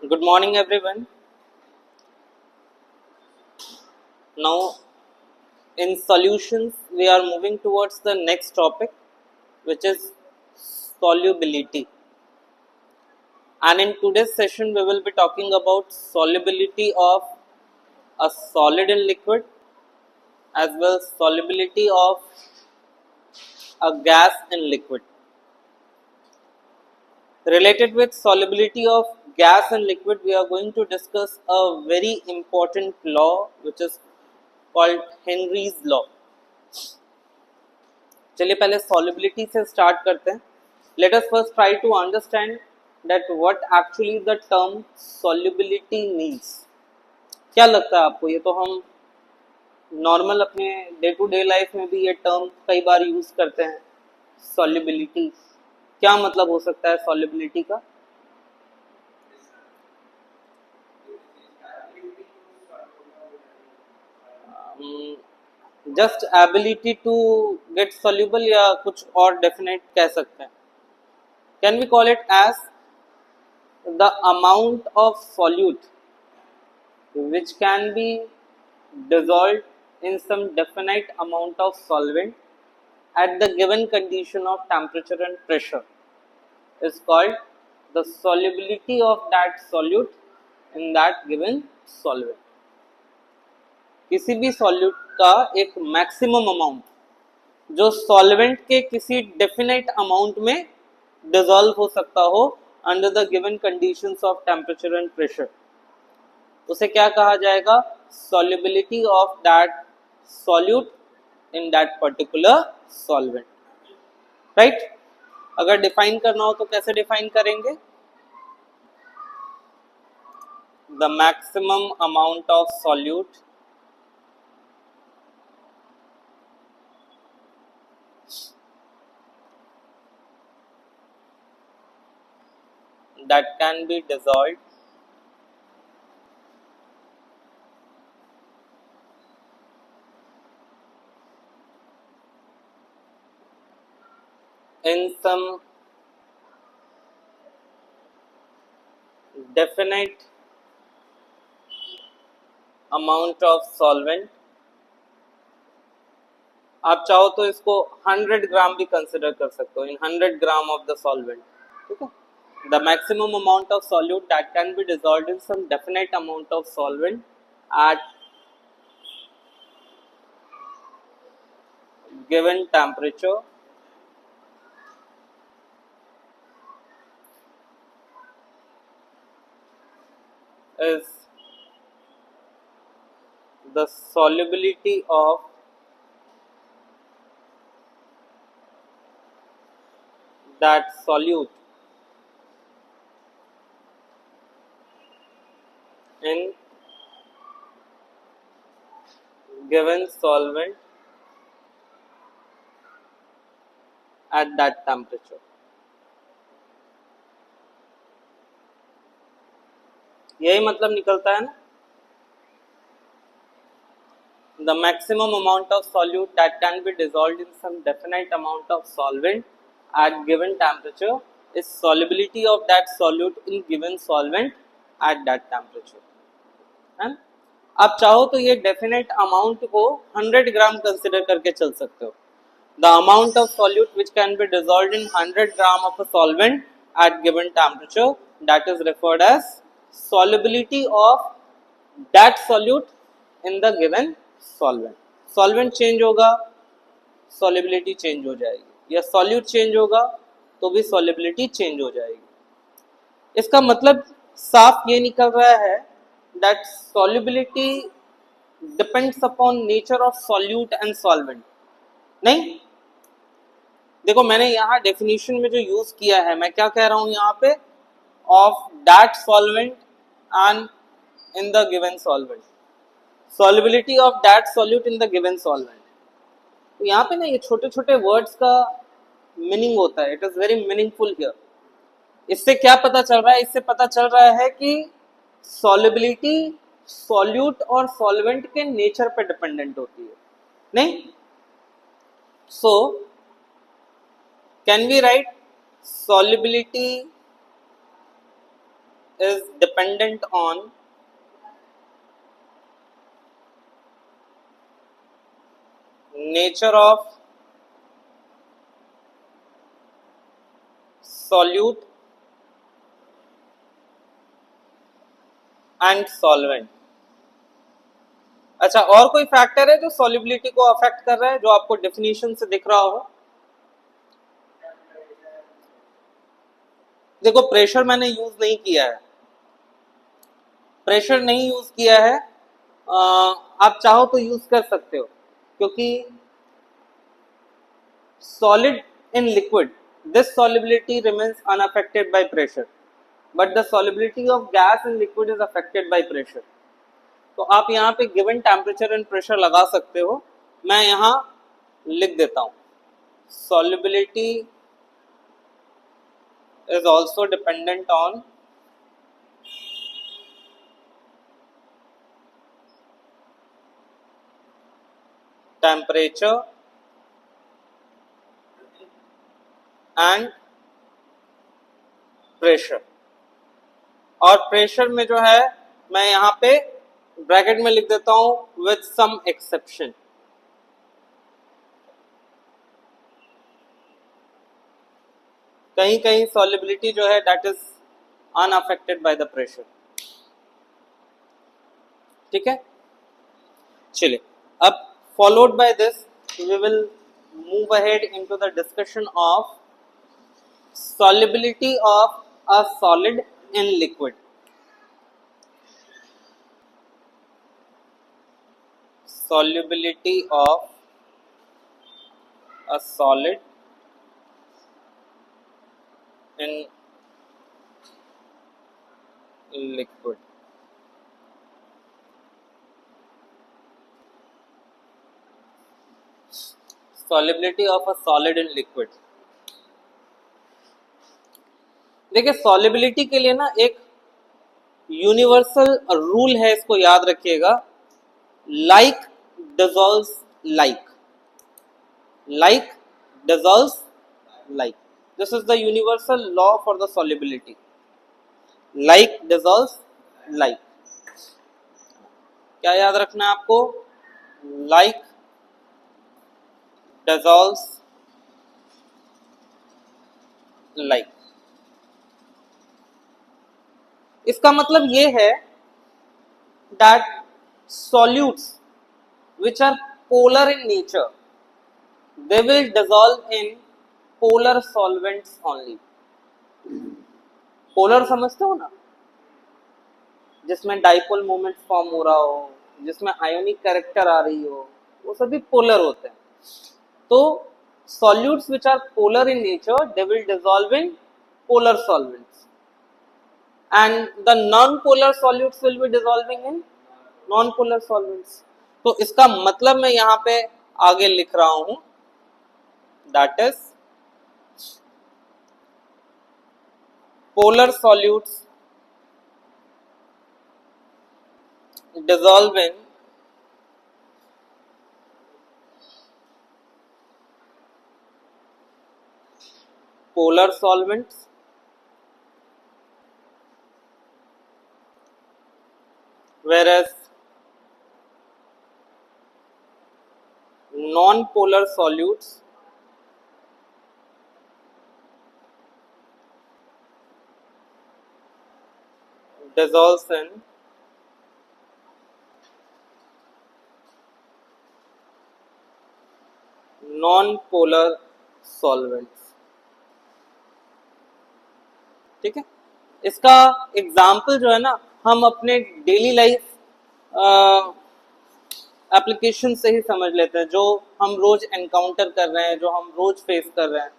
Good morning, everyone. Now, in solutions, we are moving towards the next topic, which is solubility. And in today's session, we will be talking about solubility of a solid in liquid as well as solubility of a gas in liquid. Related with solubility of gas and liquid, we are going to discuss a very important law, which is called Henry's law. चलिए पहले solubility से start करते हैं. Let us first try to understand that what actually the term solubility means. क्या लगता है आपको? ये तो हम नॉर्मल अपने डे टू डे लाइफ में भी ये टर्म कई बार यूज करते हैं. solubility क्या मतलब हो सकता है solubility का? Just ability to get soluble या कुछ और डेफिनेट कह सकते हैं. Can we call it as the amount of solute which can be dissolved in some definite amount of solvent at the given condition of temperature and pressure is called the solubility of that solute in that given solvent. किसी भी solute का एक maximum amount जो solvent के किसी definite amount में dissolve हो सकता हो under the given conditions of temperature and pressure, उसे क्या कहा जाएगा? Solubility of that solute in that particular solvent. Right. अगर डिफाइन करना हो तो कैसे डिफाइन करेंगे? The maximum amount of solute that can be dissolved in some definite amount of solvent. आप चाहो तो इसको 100 ग्राम भी कंसिडर कर सकते हो. In 100 gram of the solvent, ठीक है. The maximum amount of solute that can be dissolved in some definite amount of solvent at given temperature is the solubility of that solute in given solvent at that temperature. यही मतलब निकलता है ना. The maximum amount of solute that can be dissolved in some definite amount of solvent at given temperature is solubility of that solute in given solvent at that temperature. है. आप चाहो तो ये डेफिनेट अमाउंट को 100 ग्राम consider करके चल सकते हो. The amount of solute which can be dissolved in 100 gram of a solvent at given temperature, that is referred as solubility of that solute in the given solvent. Solvent change होगा, solubility change हो जाएगी, या solute change होगा तो भी solubility change हो जाएगी. इसका मतलब साफ ये निकल रहा है that solubility depends upon nature of solute and solvent. नहीं, देखो मैंने यहाँ डेफिनेशन में जो यूज किया है, मैं क्या कह रहा हूँ यहाँ पे? Of that solvent and in the given solvent, solubility of that solute in the given solvent. तो यहाँ पे ना ये छोटे छोटे वर्ड्स का मीनिंग होता है. It is very meaningful here. इससे क्या पता चल रहा है? इससे पता चल रहा है कि सॉल्युबिलिटी सॉल्यूट और सॉल्वेंट के नेचर पे डिपेंडेंट होती है. नहीं, सो can we write solubility is dependent on nature of solute and solvent. अच्छा, और कोई फैक्टर है जो सॉल्युबिलिटी को अफेक्ट कर रहा है जो आपको डेफिनेशन से दिख रहा हो? देखो, प्रेशर मैंने यूज नहीं किया है, प्रेशर नहीं यूज किया है। आप चाहो तो यूज कर सकते हो, क्योंकि solid in liquid, this solubility remains unaffected by pressure, but the solubility of gas in liquid is affected by pressure. तो आप यहाँ पे गिवन टेम्परेचर एंड प्रेशर लगा सकते हो। मैं यहाँ लिख देता हूँ, solubility is also dependent on temperature and pressure। और प्रेशर में जो है मैं यहाँ पे ब्रैकेट में लिख देता हूँ विथ सम एक्सेप्शन। कहीं कहीं सॉल्युबिलिटी जो है that is unaffected by the pressure. ठीक है, चलिए अब followed by this we will move ahead into the discussion of solubility of a solid in liquid। Solubility of a solid in liquid। Solubility of a solid in liquid। देखिए, solubility के लिए ना एक universal rule है, इसको याद रखिएगा, like dissolves like, like dissolves like. This is the universal law for the solubility, like dissolves like. क्या याद रखना है आपको? Like dissolves like. इसका मतलब ये है that solutes which are polar in nature, they will dissolve in polar solvents only। Polar समझते हो ना, जिसमें डाइपोल मोमेंट फॉर्म हो रहा हो, जिसमें आयोनिक कैरेक्टर आ रही हो, वो सभी पोलर होते हैं। तो solutes which are polar in nature, they will dissolve in polar solvents, and the non-polar solutes will be dissolving in non-polar solvents। तो इसका मतलब मैं यहाँ पे आगे लिख रहा हूं, that is polar solutes dissolve in polar solvents, whereas non-polar solutes dissolves in non-polar solvents। ठीक है, इसका एग्जाम्पल जो है ना, हम अपने डेली लाइफ एप्लीकेशन से ही समझ लेते हैं, जो हम रोज एनकाउंटर कर रहे हैं, जो हम रोज फेस कर रहे हैं।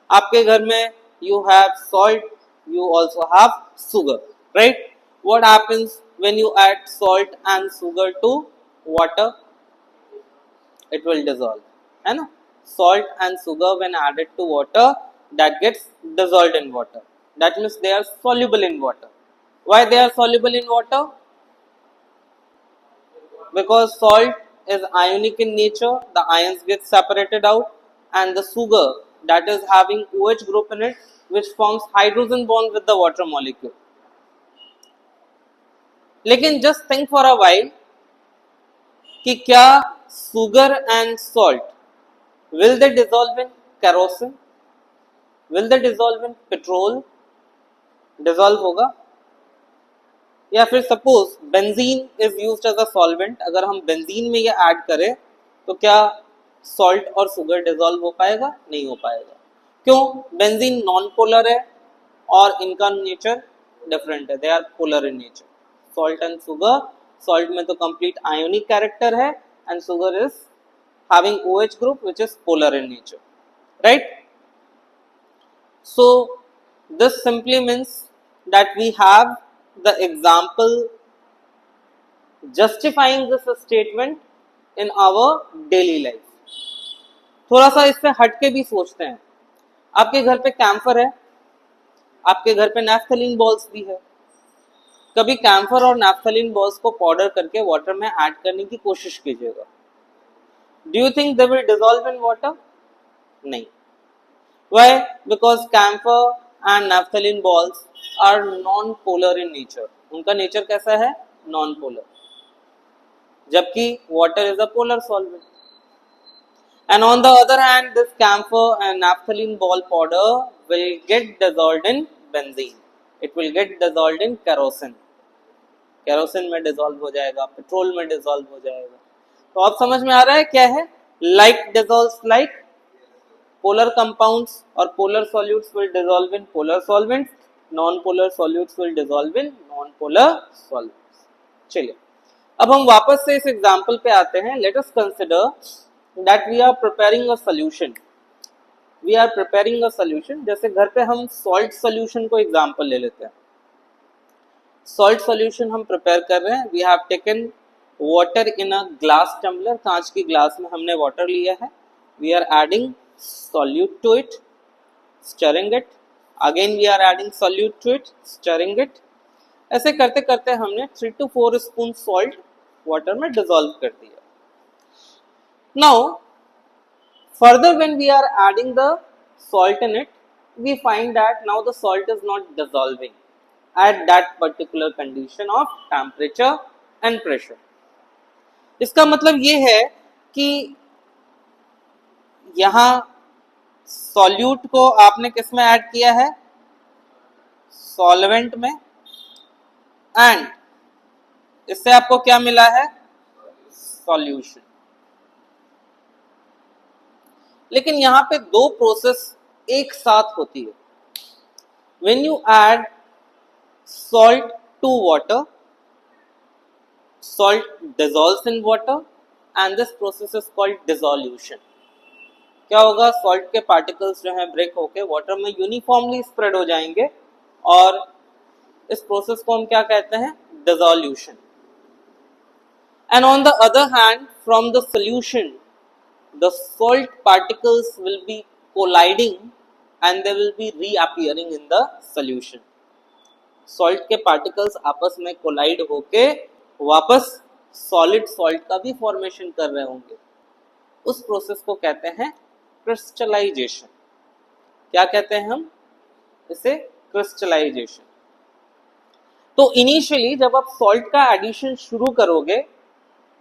आपके घर में you have salt, you also have sugar, right? What happens when you add salt and sugar to water? It will dissolve, है ना? Salt and sugar when added to water, that gets dissolved in water, that means they are soluble in water। Why they are soluble in water? Because salt is ionic in nature, the ions get separated out, and the sugar that is having OH group in it, which forms hydrogen bond with the water molecule, लेकिन just think for a while कि क्या sugar and salt will they dissolve in kerosene, will they dissolve in petrol, dissolve होगा? या फिर suppose benzene is used as a solvent, अगर हम benzene में ये ऐड करें तो क्या सॉल्ट और शुगर डिसॉल्व हो पाएगा? नहीं हो पाएगा। क्यों? बेंजीन नॉन पोलर है और इनका नेचर डिफरेंट है, they are polar in nature. Salt and sugar, salt में तो कंप्लीट आयोनिक कैरेक्टर है and sugar is having OH group which is polar in nature, right? So this simply means that we have the example justifying this statement in our daily life. थोड़ा सा इससे हट के भी सोचते हैं। आपके घर पे कैम्फर है, आपके घर पे नैफ्थलीन बॉल्स भी है। कभी कैम्फर और नैफ्थलीन बॉल्स को पाउडर करके वाटर में ऐड करने की कोशिश कीजिएगा। Do you think they will dissolve in water? नहीं। Why? Because camphor and naphthalene balls are non-polar in nature. उनका नेचर कैसा है? Non-polar. जबकि water is a polar solvent. And on the other hand, this camphor and naphthalene ball powder will get dissolved in benzene. It will get dissolved in kerosene. Kerosene में dissolve हो जाएगा, petrol में dissolve हो जाएगा। तो आप समझ में आ रहा है क्या है? Like dissolves like, polar compounds or polar solutes will dissolve in polar solvents, non-polar solutes will dissolve in non-polar solvents. चलिए, अब हम वापस से इस एग्जाम्पल पे आते हैं। Let us consider that we are preparing a solution. We are preparing a solution. जैसे घर पे हम salt solution को एग्जाम्पल ले लेते हैं। Salt solution हम प्रिपेयर कर रहे हैं। We have taken water in a glass tumbler, कांच की ग्लास में हमने वाटर लिया है। We are adding solute to it, stirring it. Again we are adding solute to it, stirring it. ऐसे करते करते हमने 3 to 4 स्पून सॉल्ट वाटर में डिसॉल्व कर दिया। Now further when we are adding the salt in it, we find that now the salt is not dissolving at that particular condition of temperature and pressure. इसका मतलब ये है कि यहां solute को आपने किस में ऐड किया है? सॉल्वेंट में, एंड इससे आपको क्या मिला है? सॉल्यूशन। लेकिन यहां पे दो प्रोसेस एक साथ होती है। When you add salt to water, salt dissolves in water and this process is called dissolution. क्या होगा? सॉल्ट के पार्टिकल्स जो हैं ब्रेक होके वाटर में यूनिफॉर्मली स्प्रेड हो जाएंगे और इस प्रोसेस को हम क्या कहते हैं? Dissolution. And on the other hand, from the solution the salt particles will be colliding and they will be reappearing in the solution. Salt के पार्टिकल्स आपस में कोलाइड होके वापस सॉलिड सॉल्ट का भी फॉर्मेशन कर रहे होंगे। उस प्रोसेस को कहते हैं क्रिस्टलाइजेशन। क्या कहते हैं हम इसे? क्रिस्टलाइजेशन। तो इनिशियली जब आप सॉल्ट का एडिशन शुरू करोगे,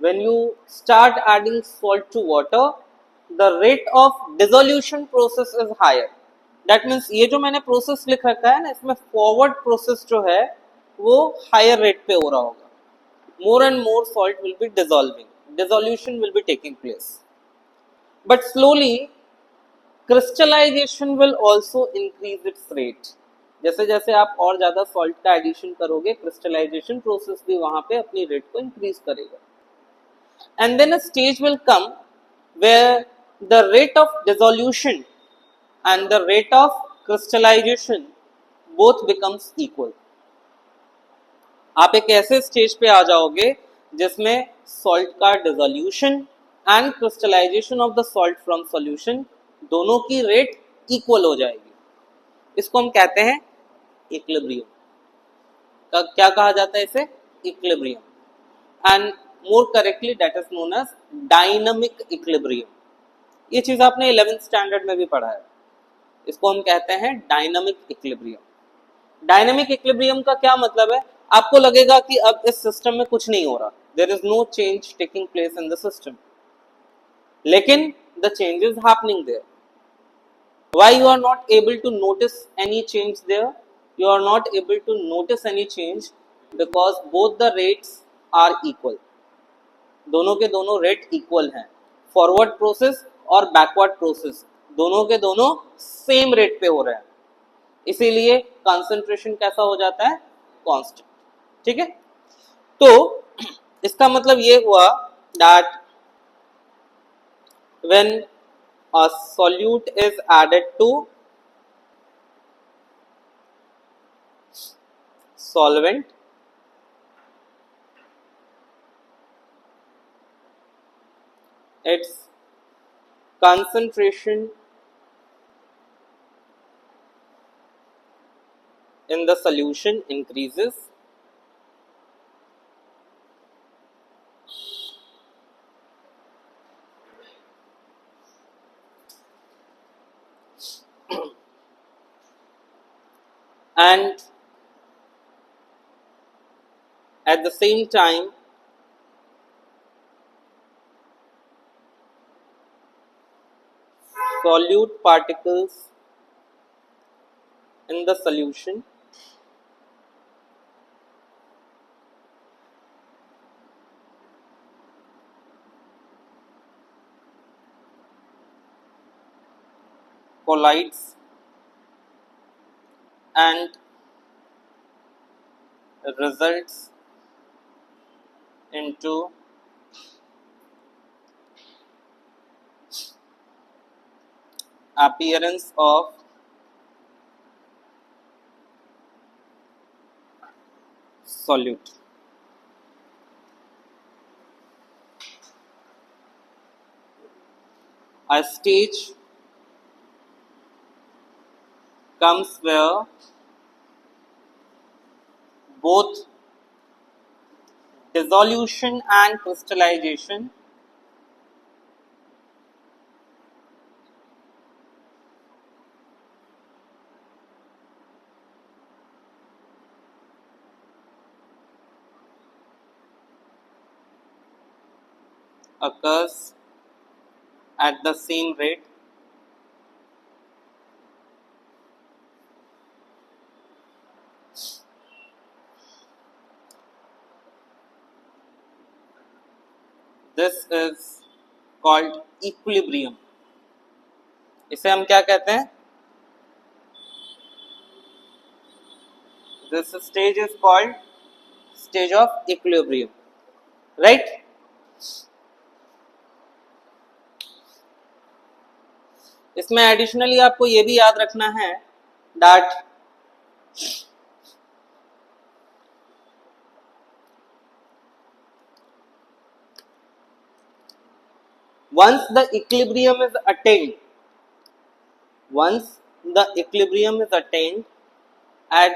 when you start adding salt to water, the rate of dissolution process is higher. That means ये जो मैंने प्रोसेस लिख रखा है ना, इसमें फॉरवर्ड प्रोसेस जो है वो हायर रेट पे हो रहा होगा। more and more salt will be dissolving, dissolution will be taking place, but slowly crystallization will also increase its rate. जैसे जैसे आप और ज्यादा सॉल्ट का एडिशन करोगे, क्रिस्टलाइजेशन प्रोसेस भी वहां पे अपनी रेट को इंक्रीज करेगा। And then a stage will come where the rate of dissolution and the rate of crystallization both becomes equal. आप एक ऐसे स्टेज पे आ जाओगे जिसमें सॉल्ट का dissolution and crystallization of the salt from solution दोनों की रेट इक्वल हो जाएगी। इसको हम कहते हैं इक्विलिब्रियम। क्या कहा जाता है इसे? Equilibrium. And more correctly that is known as dynamic equilibrium. ये चीज आपने 11th स्टैंडर्ड में भी पढ़ा है। इसको हम कहते हैं डायनामिक इक्विलिब्रियम। डायनामिक इक्विलिब्रियम का क्या मतलब है? आपको लगेगा कि अब इस सिस्टम में कुछ नहीं हो रहा, there is no change taking place in the system, लेकिन the change is happening there. Why you are not able to notice any change there? You are not able to notice any change because both the rates are equal. दोनों के दोनों rate equal हैं. Forward process और backward process दोनों के दोनों same rate पे हो रहे हैं, इसीलिए कंसंट्रेशन कैसा हो जाता है, कांस्टेंट. ठीक है, तो इसका मतलब ये हुआ that when a solute is added to solvent, its concentration in the solution increases, and at the same time solute particles in the solution collides and results into appearance of solute. A stage comes where both dissolution and crystallization occurs at the same rate. This is called equilibrium. इसे हम क्या कहते हैं? This stage is called stage of equilibrium, right? इसमें additionally आपको ये भी याद रखना है that once the equilibrium is attained, at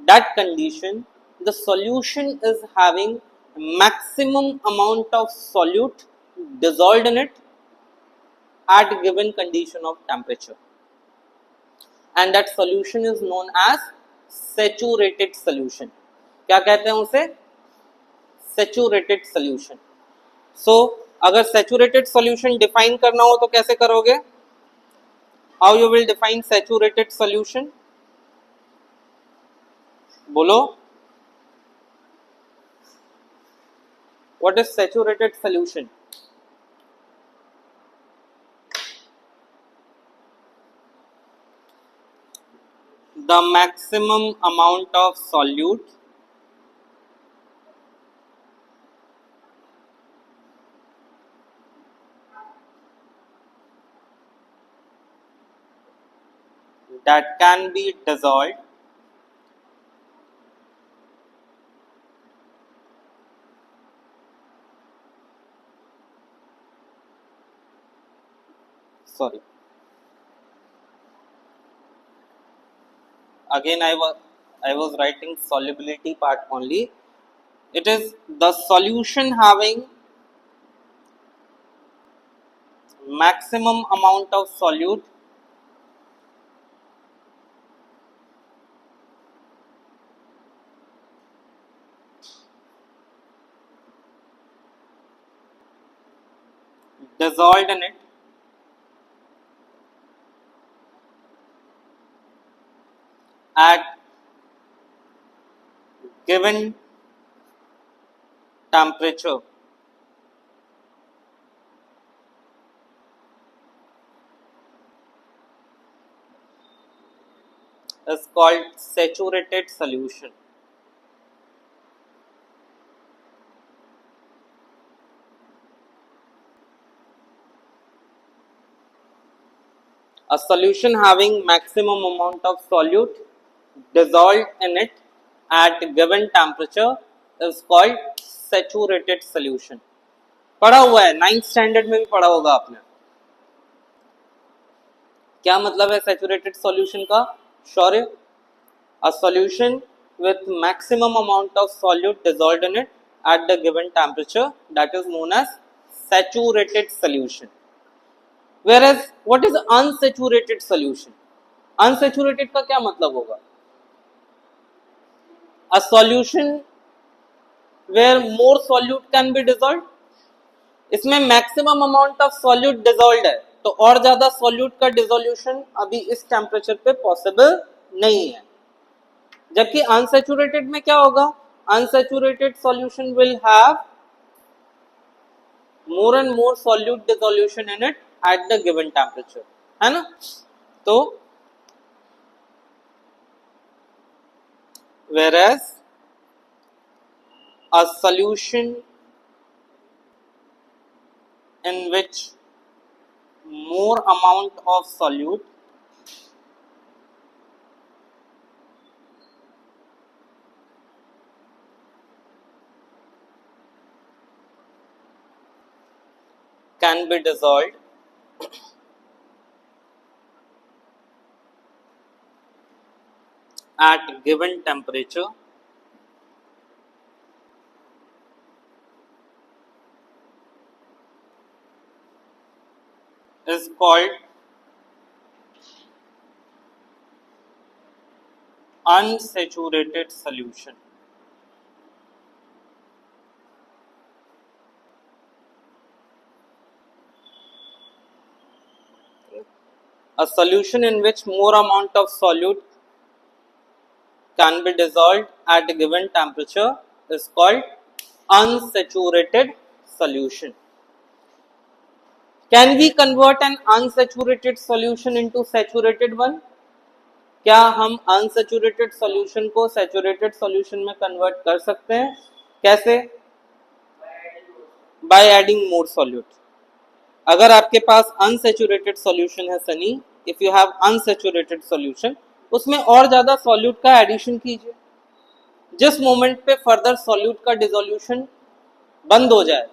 that condition the solution is having maximum amount of solute dissolved in it at given condition of temperature, and that solution is known as saturated solution. क्या कहते हैं उसे? Saturated solution. So अगर saturated solution define करना हो तो कैसे करोगे? How you will define saturated solution? बोलो. What is saturated solution? The maximum amount of solute that can be dissolved sorry again I was writing solubility part only. It is the solution having maximum amount of solute dissolved in it at given temperature is called saturated solution. A solution having maximum amount of solute dissolved in it at given temperature is called saturated solution. पढ़ा हुआ है, 9th standard में भी पढ़ा होगा आपने. क्या मतलब है सैचुरेटेड सॉल्यूशन का शौर्य? A solution with maximum amount of solute dissolved in it at the given temperature, that is known as saturated solution. Whereas what is unsaturated solution? Unsaturated का क्या मतलब होगा? A solution where more solute can be dissolved. इसमें maximum amount of solute dissolved है, तो और ज्यादा solute का डिसोल्यूशन अभी इस टेम्परेचर पे पॉसिबल नहीं है. जबकि अनसैचुरेटेड में क्या होगा? Unsaturated solution will have more and more solute dissolution in it at the given temperature, है ना? तो whereas a solution in which more amount of solute can be dissolved at given temperature is called unsaturated solution. A solution in which more amount of solute can be dissolved at a given temperature is called unsaturated solution. Can we convert an unsaturated solution into saturated one? क्या हम unsaturated solution को saturated solution में convert कर सकते हैं? कैसे? By adding more solute. अगर आपके पास अनसैचुरेटेड सॉल्यूशन है Sunny, if you have unsaturated solution, उसमें और ज्यादा सॉल्यूट का एडिशन कीजिए. जिस मोमेंट पे फर्दर सॉल्यूट का डिसोल्यूशन बंद हो जाए,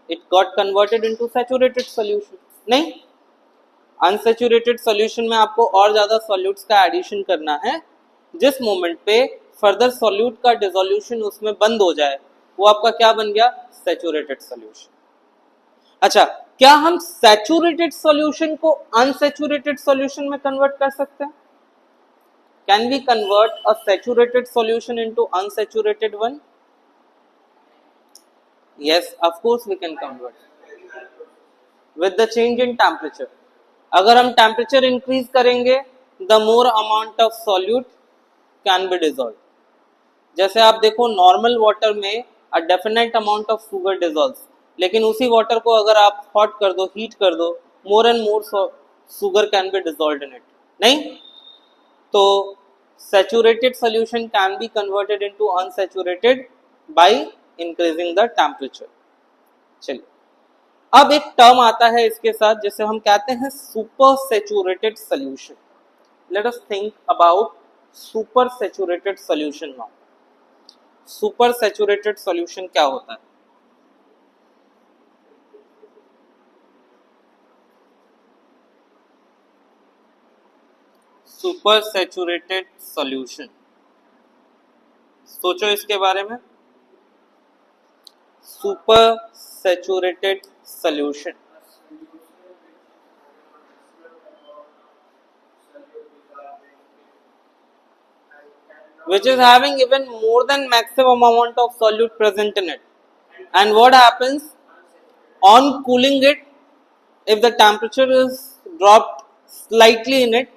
it got converted into saturated solution. नहीं, अनसैचुरेटेड सॉल्यूशन में आपको और ज्यादा सॉल्यूट्स का एडिशन करना है. जिस मोमेंट पे फर्दर सॉल्यूट का डिसोल्यूशन उसमें बंद हो जाए, वो आपका क्या बन गया? Saturated solution. अच्छा, क्या हम सैचुरेटेड सॉल्यूशन को अनसैचुरेटेड सॉल्यूशन में कन्वर्ट कर सकते हैं? Can we convert a saturated solution into unsaturated one? Yes, of course we can convert with the change in temperature. अगर हम टेम्परेचर इंक्रीज करेंगे, the more amount of solute can be dissolve. जैसे आप देखो, normal water में a definite amount of sugar dissolve, लेकिन उसी water को अगर आप हॉट कर दो, हीट कर दो, more and more sugar cane be dissolved in it. नहीं, तो saturated solution can be converted into unsaturated by increasing the temperature. चलिए, अब एक टर्म आता है इसके साथ जिसे हम कहते हैं super saturated solution. Let us think about super saturated solution now. Super saturated solution क्या होता है? सुपर सैचुरेटेड सॉल्यूशन, सोचो इसके बारे में. Super saturated solution which is having even more than maximum amount of solute present in it. And what happens? On cooling it, if the temperature is dropped slightly in it,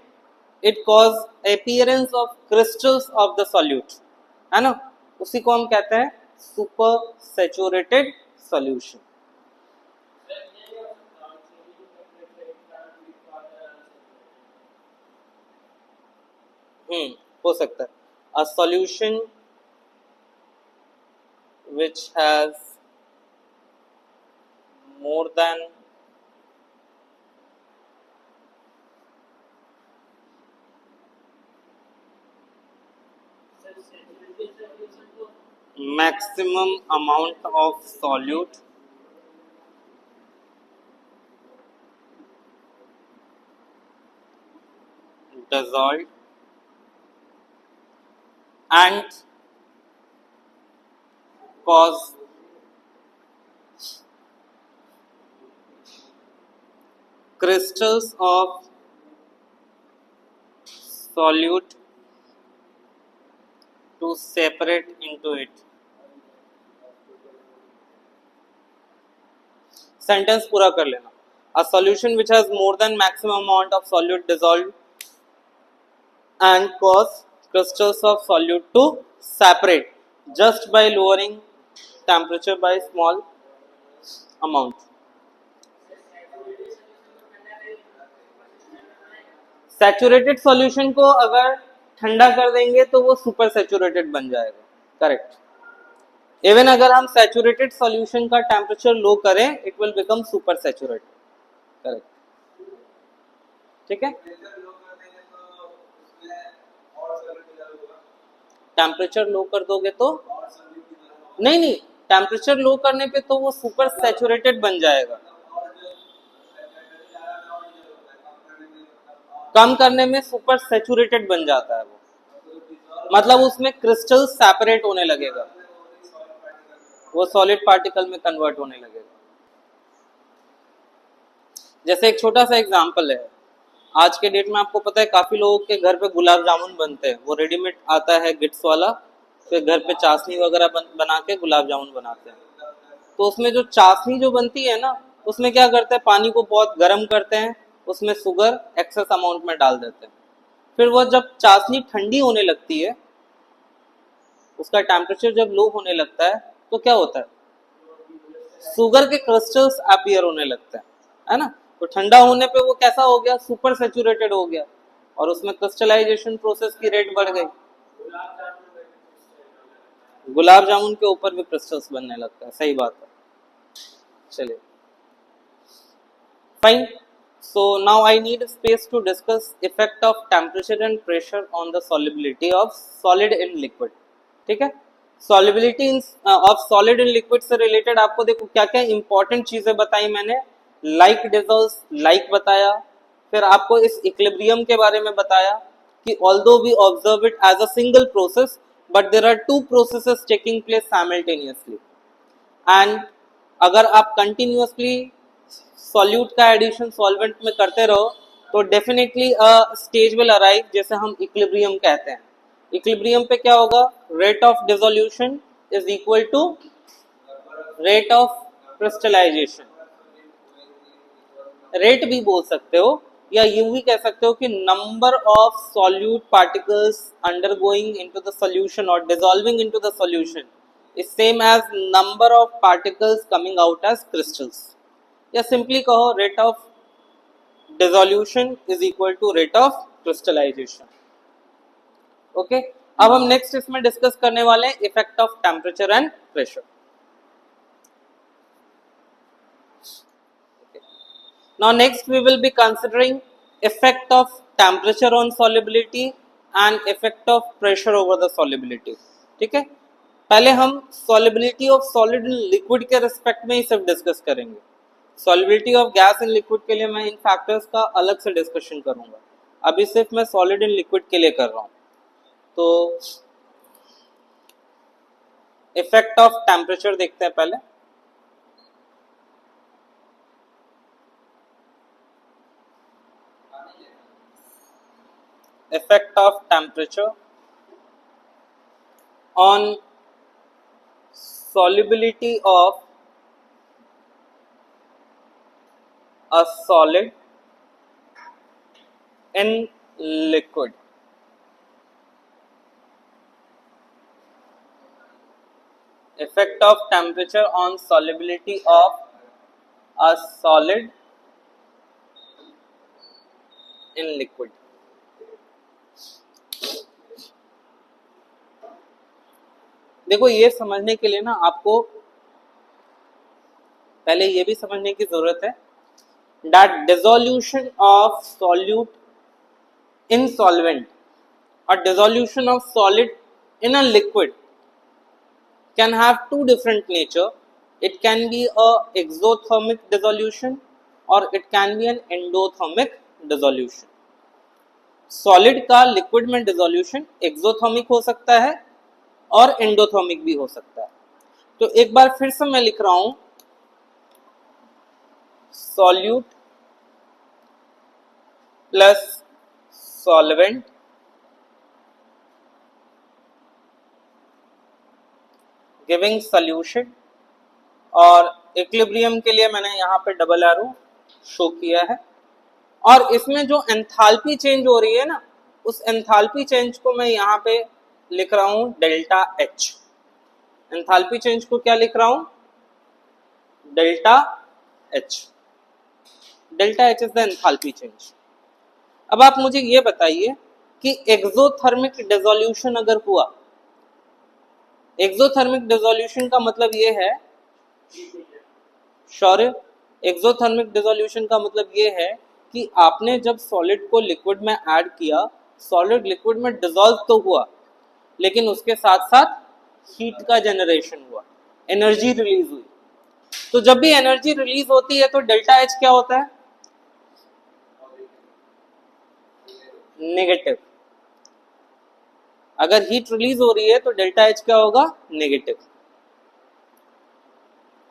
it cause appearance of crystals of the solute, है ना, उसी को हम कहते हैं super saturated solution. हो सकता है. A solution which has more than maximum amount of solute dissolved and cause crystals of solute to separate into it. Sentence पूरा कर लेना. A solution which has more than maximum amount of solute dissolved and cause crystals of solute to separate just by lowering temperature by small amount. Saturated solution को अगर ठंडा कर देंगे तो वो सुपर सैचुरेटेड बन जाएगा. करेक्ट. इवन अगर हम सैचुरेटेड सॉल्यूशन का टेम्परेचर लो करें, it will become super saturated. Correct. ठीक है. टेम्परेचर लो कर दोगे तो नहीं, टेम्परेचर लो करने पे तो वो सुपर सैचुरेटेड बन जाएगा. कम करने में सुपर सैचुरेटेड बन जाता है वो, मतलब उसमें क्रिस्टल सेपरेट होने लगेगा, वो सॉलिड पार्टिकल में कन्वर्ट होने लगेगा. जैसे एक छोटा सा एग्जांपल है, आज के डेट में आपको पता है काफी लोगों के घर पे गुलाब जामुन बनते हैं. वो रेडीमेड आता है गिट्स वाला, फिर घर पे चाशनी वगैरह बना के गुलाब जामुन बनाते हैं. तो उसमें जो चाशनी जो बनती है ना, उसमें क्या करते हैं, पानी को बहुत गर्म करते हैं, उसमें शुगर एक्सेस अमाउंट में डाल देते हैं. फिर वो जब चाशनी ठंडी होने लगती है, उसका टेम्परेचर जब लो होने लगता है, तो क्या होता है, शुगर के क्रिस्टल्स अपीयर होने लगते हैं, है ना. तो ठंडा होने पे वो कैसा हो गया, सुपर सैचुरेटेड हो गया, और उसमें क्रिस्टलाइजेशन प्रोसेस की रेट बढ़ गई. गुलाब जामुन के ऊपर भी क्रिस्टल्स बनने लगता है. सही बात है. चलिए, fine. So now I need space to discuss effect of temperature and pressure on the solubility of solid in liquid. ठीक है. solubility of solid in liquid से related आपको देखो क्या क्या important चीजें बताई मैंने. like dissolves like बताया, फिर आपको इस equilibrium के बारे में बताया कि although we observe it as a single process but there are two processes taking place simultaneously, and अगर आप continuously सॉल्यूट का एडिशन सॉल्वेंट में करते रहो तो डेफिनेटली स्टेज विल अराइव जैसे हम इक्विलिब्रियम कहते हैं. इक्विलिब्रियम पे क्या होगा, rate of dissolution is equal to rate of crystallization. Rate भी बोल सकते हो, या यूं भी कह सकते हो कि number of solute particles undergoing into the solution और dissolving into the solution is same as number of particles coming out as crystals. या सिंपली कहो rate of dissolution is equal to rate of crystallisation. Okay. अब हम next इसमें discuss करने वाले हैं effect of temperature and pressure. Now next we will be considering effect of temperature on solubility and effect of pressure over the solubility. ठीक है. पहले हम solubility of solid in liquid के रिस्पेक्ट में ही सिर्फ डिस्कस करेंगे. Solubility of gas in liquid के लिए मैं इन फैक्टर्स का अलग से डिस्कशन करूंगा. अभी सिर्फ मैं सॉलिड इन लिक्विड के लिए कर रहा हूं. तो इफेक्ट ऑफ टेम्परेचर देखते हैं पहले. Effect of temperature on solubility of a solid in liquid. Effect of temperature on solubility of a solid in liquid. देखो ये समझने के लिए ना आपको पहले ये भी समझने की जरूरत है that dissolution of solute in solvent or dissolution of solid in a liquid can have two different nature. It can be a exothermic dissolution or it can be an endothermic dissolution. Solid का liquid में dissolution exothermic हो सकता है और endothermic भी हो सकता है. तो एक बार फिर से मैं लिख रहा हूं solute plus solvent giving solution. और इक्विलिब्रियम के लिए मैंने यहाँ पे डबल एरो शो किया है. और इसमें जो एंथैल्पी चेंज हो रही है ना, उस एंथैल्पी चेंज को मैं यहाँ पे लिख रहा हूँ डेल्टा एच. एंथैल्पी चेंज को क्या लिख रहा हूँ? Delta H. Delta H is the enthalpy change. अब आप मुझे ये बताइए कि एक्सोथर्मिक डिसोल्यूशन अगर हुआ, एक्सोथर्मिक डिसोल्यूशन का मतलब ये है सॉरी एक्सोथर्मिक डिसोल्यूशन का मतलब ये है कि आपने जब सॉलिड को लिक्विड में ऐड किया, सॉलिड लिक्विड में डिसॉल्व तो हुआ लेकिन उसके साथ साथ हीट का जनरेशन हुआ, एनर्जी रिलीज हुई. तो जब भी एनर्जी रिलीज होती है तो डेल्टा एच क्या होता है? नेगेटिव. अगर हीट रिलीज हो रही है तो डेल्टा एच क्या होगा? नेगेटिव.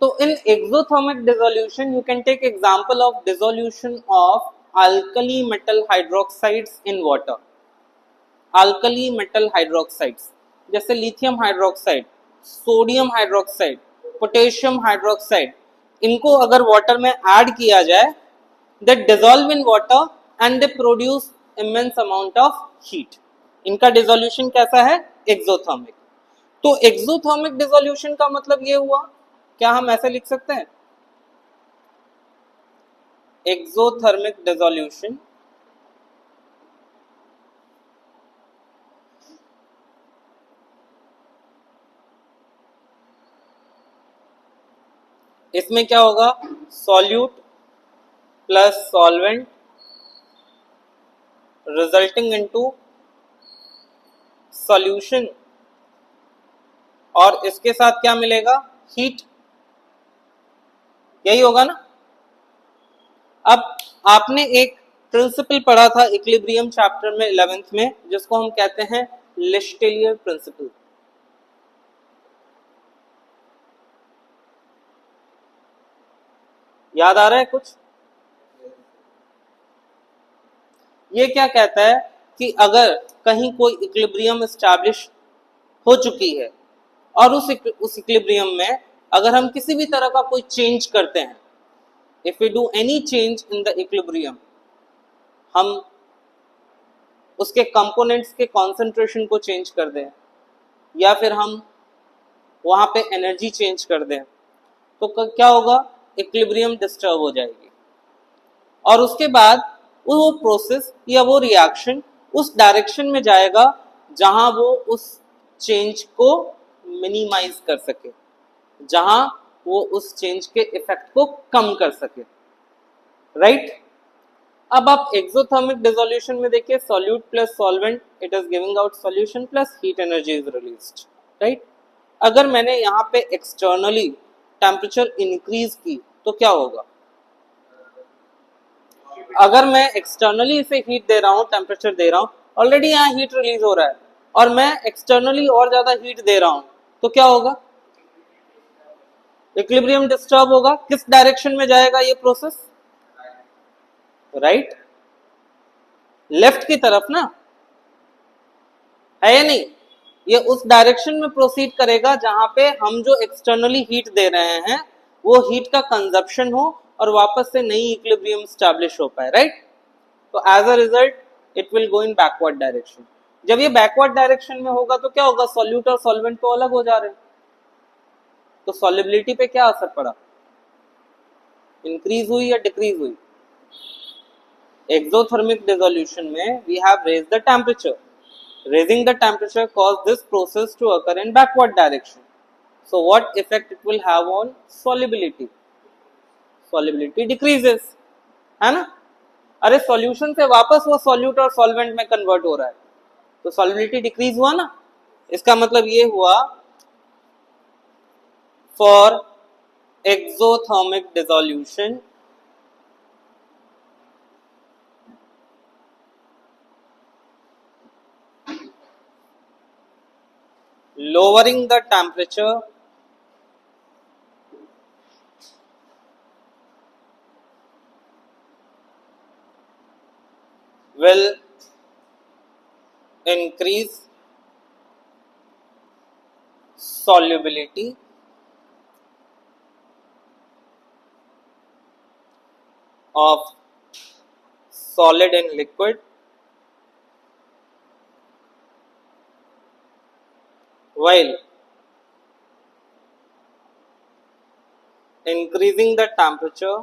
तो in exothermic dissolution you can take example of dissolution of alkali metal hydroxides in water. Alkali metal hydroxides जैसे lithium hydroxide, sodium hydroxide, potassium hydroxide, इनको अगर वाटर में ऐड किया जाए they dissolve in water and they produce immense amount of heat. इनका dissolution कैसा है? Exothermic. तो एक्सोथर्मिक डिसोल्यूशन का मतलब ये हुआ, क्या हम ऐसे लिख सकते हैं? एक्सोथर्मिक डिसोल्यूशन इसमें क्या होगा? Solute plus solvent resulting into solution और इसके साथ क्या मिलेगा? हीट. यही होगा ना? अब आपने एक प्रिंसिपल पढ़ा था इक्विलिब्रियम चैप्टर में 11th में जिसको हम कहते हैं ले चटेलियर प्रिंसिपल. याद आ रहा है कुछ? ये क्या कहता है कि अगर कहीं कोई इक्विलिब्रियम एस्टैब्लिश हो चुकी है और उस इक्विलिब्रियम में अगर हम किसी भी तरह का कोई चेंज करते हैं, if we do any change in the equilibrium, हम उसके कंपोनेंट्स के कॉन्सेंट्रेशन को चेंज कर दें या फिर हम वहां पे एनर्जी चेंज कर दें, तो क्या होगा? इक्विलिब्रियम डिस्टर्ब हो जाएगी और उसके बाद वो प्रोसेस या वो रिएक्शन उस डायरेक्शन में जाएगा जहां वो उस चेंज को मिनिमाइज कर सके, जहां वो उस चेंज के इफेक्ट को कम कर सके. राइट? अब आप एक्सोथर्मिक डिसोल्यूशन में देखिए, solute plus solvent, it is giving out solution plus heat energy is released. Right? अगर मैंने यहाँ पे एक्सटर्नली टेम्परेचर इंक्रीज की तो क्या होगा? अगर मैं एक्सटर्नली इसे हीट दे रहा हूँ, टेम्परेचर दे रहा हूँ, ऑलरेडी यहाँ हीट रिलीज हो रहा है और मैं एक्सटर्नली और ज्यादा हीट दे रहा हूँ तो क्या होगा? इक्विलिब्रियम डिस्टर्ब होगा. किस डायरेक्शन में जाएगा ये प्रोसेस? राइट? लेफ्ट की तरफ ना, है या नहीं? ये उस डायरेक्शन में प्रोसीड करेगा जहां पे हम जो एक्सटर्नली हीट दे रहे हैं वो हीट का कंजप्शन हो और वापस से नई इक्विलिब्रियम स्टैब्लिश हो पाए, राइट। तो as a result it will go in backward direction. जब ये बैकवर्ड डायरेक्शन में होगा तो क्या होगा, सॉल्यूट और सॉल्वेंट तो अलग हो जा रहे हैं, तो सॉल्युबिलिटी पे क्या असर पड़ा, इंक्रीज हुई या डिक्रीज हुई। एक्सोथर्मिक डिसोल्यूशन में we have raised the temperature, raising the temperature cause this process to occur in backward direction. So what effect it will have on solubility? Solubility decreases, है ना। अरे सॉल्यूशन से वापस वो सॉल्यूट और solvent में convert हो रहा है, तो सॉल्युबिलिटी डिक्रीज हुआ ना। इसका मतलब ये हुआ for exothermic dissolution lowering the temperature will increase solubility of solid in liquid while increasing the temperature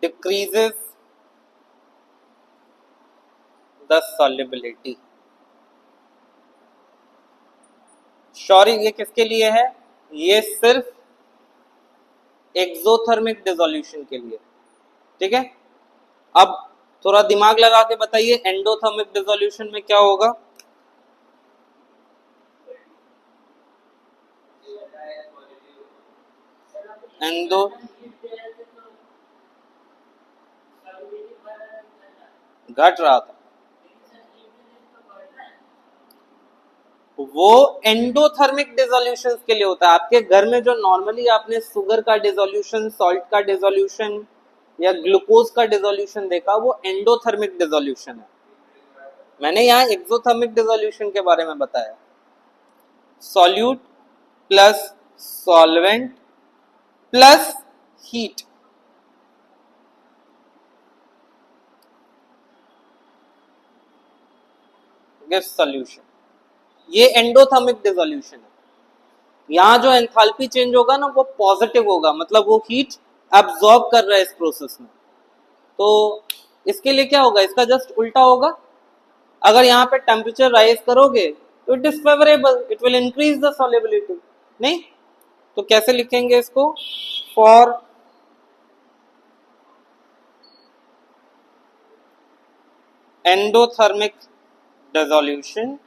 decreases the solubility। Sorry ये किसके लिए है, ये सिर्फ एक्सोथर्मिक डिसोल्यूशन के लिए, ठीक है। अब थोड़ा दिमाग लगा के बताइए एंडोथर्मिक डिसोल्यूशन में क्या होगा। एंडो घट रहा था, वो एंडोथर्मिक डिसोल्यूशन के लिए होता है। आपके घर में जो नॉर्मली आपने शुगर का डिसोल्यूशन, सॉल्ट का डिसोल्यूशन या ग्लूकोज का डिसोल्यूशन देखा, वो एंडोथर्मिक डिसोल्यूशन है। मैंने यहाँ एक्सोथर्मिक डिसोल्यूशन के बारे में बताया, solute plus solvent plus heat, gives solution. ये एंडोथर्मिक डिसोल्यूशन है। यहाँ जो एंथैल्पी चेंज होगा ना वो पॉजिटिव होगा, मतलब वो हीट एब्जॉर्ब कर रहा है इस प्रोसेस में। तो इसके लिए क्या होगा, इसका जस्ट उल्टा होगा। अगर यहाँ पे टेम्परेचर राइज करोगे तो it is favourable, it will increase the solubility. नहीं तो कैसे लिखेंगे इसको, for endothermic dissolution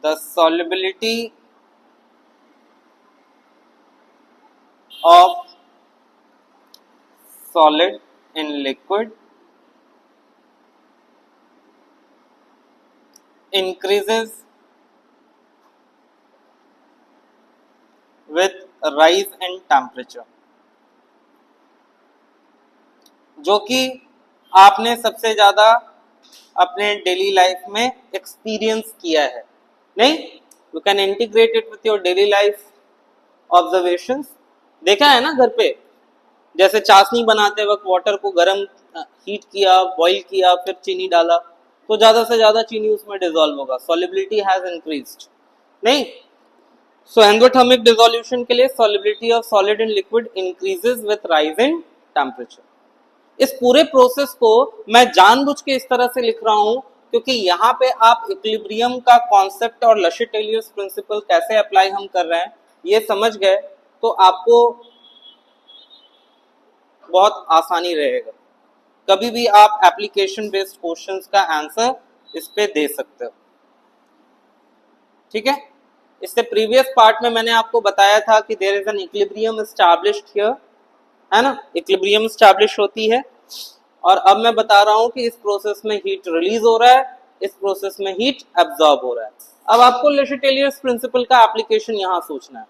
the solubility of solid in liquid increases with rise in temperature, जो कि आपने सबसे ज्यादा अपने डेली लाइफ में एक्सपीरियंस किया है। नहीं, you can integrate it with your daily life observations. देखा है ना घर पे, जैसे चाशनी बनाते वक्त वाटर को गर्म हीट किया, बॉईल किया, फिर चीनी डाला, तो ज्यादा से ज्यादा चीनी उसमें डिसॉल्व होगा, सॉल्युबिलिटी हैज इंक्रीज्ड। नहीं, सो एंडोथर्मिक डिसोल्यूशन के लिए solubility of solid in liquid increases with rise in temperature. इस पूरे प्रोसेस को मैं जानबूझ के इस तरह से लिख रहा हूं क्योंकि यहाँ पे आप इक्विलिब्रियम का कॉन्सेप्ट और Le Chatelier's प्रिंसिपल कैसे अप्लाई हम कर रहे हैं ये समझ गए तो आपको बहुत आसानी रहेगा। कभी भी आप एप्लीकेशन बेस्ड क्वेश्चंस का आंसर इस पे दे सकते हो, ठीक है। इससे प्रीवियस पार्ट में मैंने आपको बताया था कि there is an equilibrium established here, है ना, इक्विलिब्रियम एस्टैब्लिश होती है। और अब मैं बता रहा हूं कि इस प्रोसेस में हीट रिलीज हो रहा है, इस प्रोसेस में हीट एब्जॉर्ब हो रहा है। अब आपको Le Chatelier's प्रिंसिपल का एप्लीकेशन यहां सोचना है।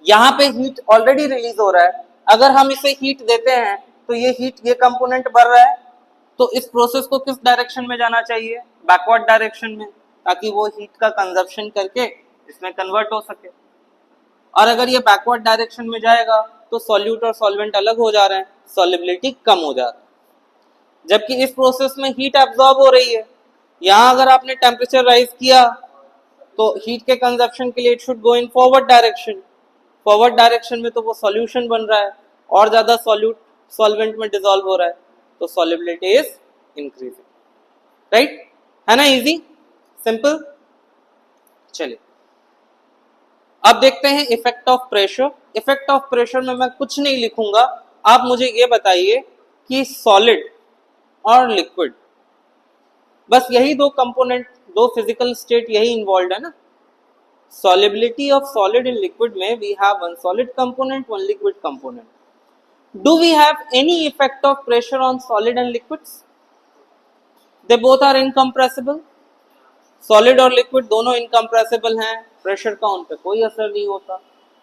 यहाँ पे हीट ऑलरेडी रिलीज हो रहा है, अगर हम इसे हीट देते हैं तो ये हीट, ये कंपोनेंट बढ़ रहा है, तो इस प्रोसेस को किस डायरेक्शन में जाना चाहिए, बैकवर्ड डायरेक्शन में, ताकि वो हीट का कंजप्शन करके इसमें कन्वर्ट हो सके। और अगर ये बैकवर्ड डायरेक्शन में जाएगा तो सॉल्यूट और सॉल्वेंट अलग हो जा रहे हैं, सॉल्युबिलिटी कम हो जा रहा है। जबकि इस प्रोसेस में हीट एब्जॉर्ब हो रही है, यहाँ अगर आपने टेम्परेचर राइज किया तो हीट के कंजप्शन के लिए it should go in forward direction, forward direction में तो वो सॉल्यूशन बन रहा है और ज्यादा सॉल्यूट सॉल्वेंट में डिसॉल्व हो रहा है, तो सॉल्युबिलिटी इज इंक्रीजिंग, राइट, है ना, इजी सिंपल। चलिए अब देखते हैं effect of pressure. Effect of pressure में मैं कुछ नहीं लिखूंगा, आप मुझे ये बताइए कि सॉलिड और लिक्विड, बस यही दो कंपोनेंट, दो फिजिकल स्टेट यही इन्वॉल्व है ना। Solubility of solid in liquid में we have one solid component, one liquid component. Do we have any effect of pressure on solid and liquids? They both are incompressible. Solid और liquid दोनों incompressible हैं, pressure का उन पे कोई असर नहीं होता.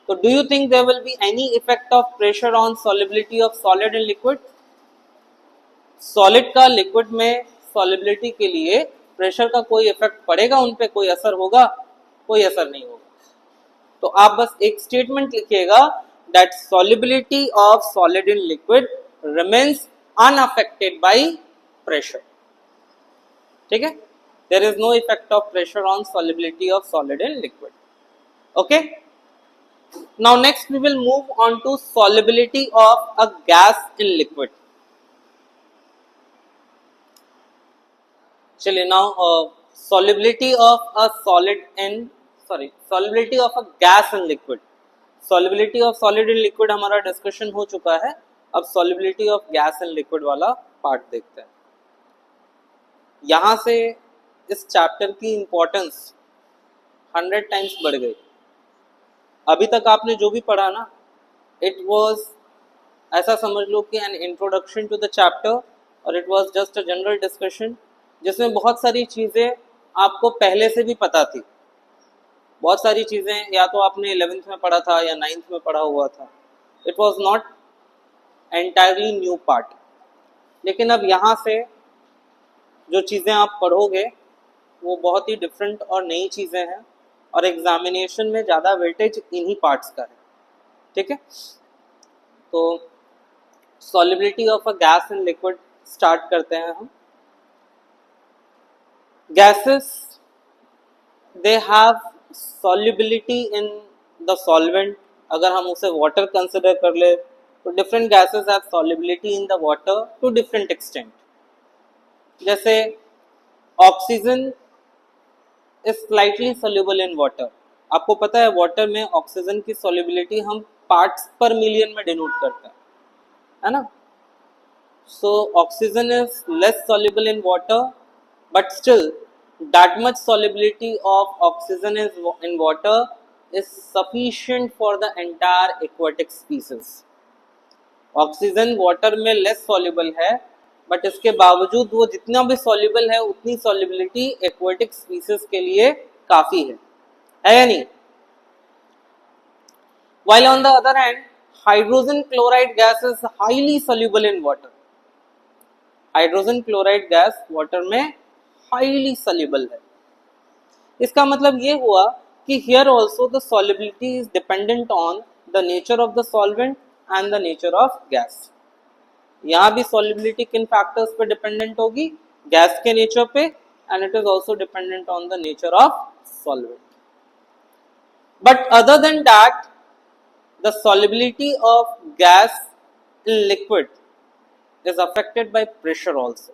तो do you think there will be any effect of pressure on solubility of solid and liquid? Solid का liquid में solubility के लिए pressure का कोई effect पड़ेगा, उन पे कोई असर होगा? कोई असर नहीं होगा. तो आप बस एक स्टेटमेंट लिखिएगा that solubility of solid in liquid remains unaffected by pressure. ठीक है, there is no effect of pressure on solubility of solid in liquid. Okay, now next we will move on to solubility of a gas in liquid. चलिए now solubility of a solubility of a gas in liquid. Solubility of solid in liquid हमारा discussion हो चुका है, अब solubility of gas in liquid वाला part देखते हैं. यहां से इस चैप्टर की इंपॉर्टेंस 100 टाइम्स बढ़ गई. अभी तक आपने जो भी पढ़ा ना, इट वाज, ऐसा समझ लो कि an introduction to the chapter, और it was just a general discussion जिसमें बहुत सारी चीजें आपको पहले से भी पता थी. बहुत सारी चीज़ें या तो आपने 11th में पढ़ा था या 9th में पढ़ा हुआ था. It was not entirely new part. लेकिन अब यहाँ से जो चीज़ें आप पढ़ोगे वो बहुत ही डिफरेंट और नई चीज़ें हैं, और एग्जामिनेशन में ज़्यादा वेटेज इन्हीं पार्ट्स का है. ठीक है, तो solubility of a gas in liquid start करते हैं हम. Gases they have solubility in the solvent. अगर हम उसे वाटर कंसिडर कर ले तो different gases have solubility in the water to different extent. जैसे oxygen is slightly soluble in water. आपको पता है वाटर में ऑक्सीजन की solubility हम पार्ट्स पर मिलियन में डिनोट करते हैं, है ना. So oxygen is less soluble in water, but still that much solubility of oxygen is in water is sufficient for the entire aquatic species. Oxygen water में less soluble है, but इसके बावजूद वो जितना भी soluble है उतनी solubility aquatic species के लिए काफी है या नहीं. While on the other hand, hydrogen chloride gas is highly soluble in water. Hydrogen chloride gas water में हाईली soluble है. इसका मतलब ये हुआ कि here also the solubility is dependent on the nature of the solvent and the nature of gas. यहाँ भी solubility किन factors पे dependent होगी, गैस के nature पे, and it is also dependent on the nature of solvent. But other than that, the solubility of gas in liquid is affected by pressure also.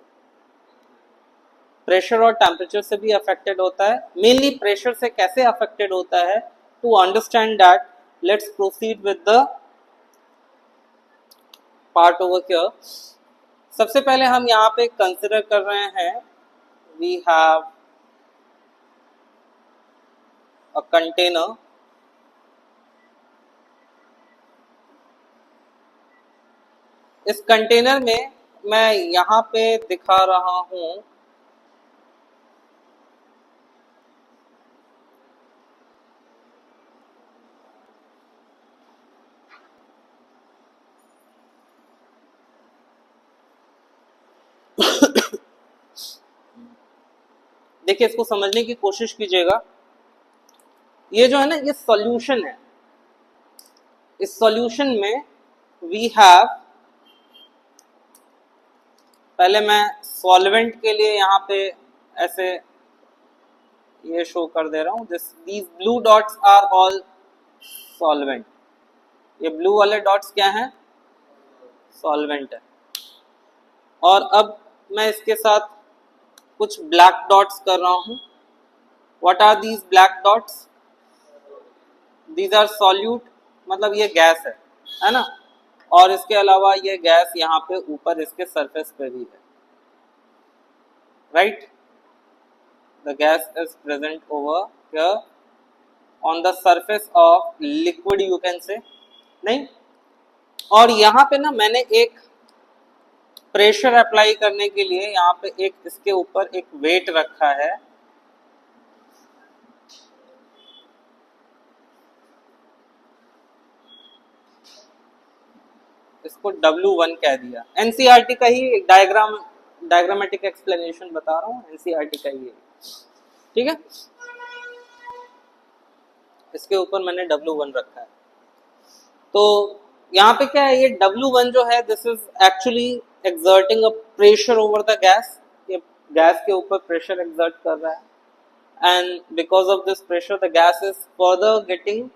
Pressure और temperature से भी affected होता है. Mainly pressure से कैसे affected होता है, to understand that let's proceed with the part over here. सबसे पहले हम यहाँ पे कंसिडर कर रहे हैं, वी हैव अ कंटेनर. इस कंटेनर में मैं यहाँ पे दिखा रहा हूँ देखिए इसको समझने की कोशिश कीजिएगा। ये जो है ना ये सॉल्यूशन है, इस सॉल्यूशन में वी हैव, पहले मैं सॉल्वेंट के लिए यहाँ पे ऐसे ये शो कर दे रहा हूँ, these blue dots are all solvent. ये ब्लू वाले डॉट्स क्या हैं? सॉल्वेंट है। और अब मैं इसके साथ कुछ ब्लैक डॉट्स कर रहा हूँ। What are these black dots? These are solute, मतलब ये गैस है ना। और इसके अलावा ये गैस यहाँ पे ऊपर इसके सरफेस पे भी है, right. The gas is present over here on the surface of liquid, you can say, नहीं। और यहाँ पे ना मैंने एक प्रेशर अप्लाई करने के लिए यहाँ पे एक इसके ऊपर एक वेट रखा है, इसको W1 कह दिया। एनसीईआरटी का ही डायग्रामेटिक एक्सप्लेनेशन बता रहा हूँ, एनसीईआरटी का ही, ठीक है। इसके ऊपर मैंने W1 रखा है। तो यहाँ पे क्या है, ये W1 जो है this is actually exerting a pressure over the gas, ये गैस के ऊपर प्रेशर एक्सर्ट कर रहा है, and because of this pressure the gas is further getting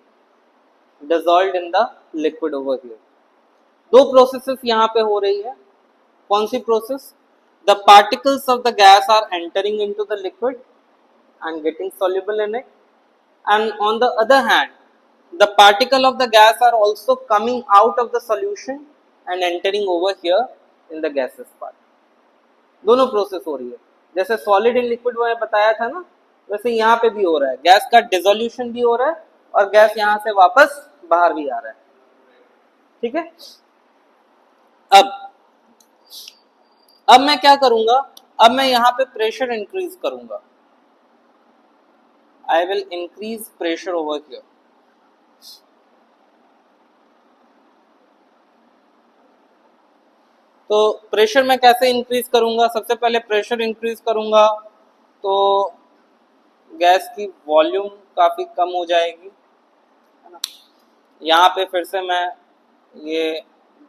dissolved in the liquid over here. दो प्रोसेसेस यहाँ पे हो रही है। कौन सी process? The particles of the gas are entering into the liquid and getting soluble in it, and on the other hand the particle of the gas are also coming out of the solution and entering over here in the gaseous part. दोनों process हो रही है, जैसे solid in liquid में बताया था ना, वैसे यहाँ पे भी हो रहा है। गैस का डिसोल्यूशन भी हो रहा है और गैस यहाँ से वापस बाहर भी आ रहा है, ठीक है। अब मैं क्या करूंगा, अब मैं यहाँ पे प्रेशर इंक्रीज करूंगा। I will increase pressure over here. तो प्रेशर मैं कैसे इंक्रीज करूंगा? सबसे पहले प्रेशर इंक्रीज करूंगा तो गैस की वॉल्यूम काफी कम हो जाएगी, है ना। यहाँ पे फिर से मैं ये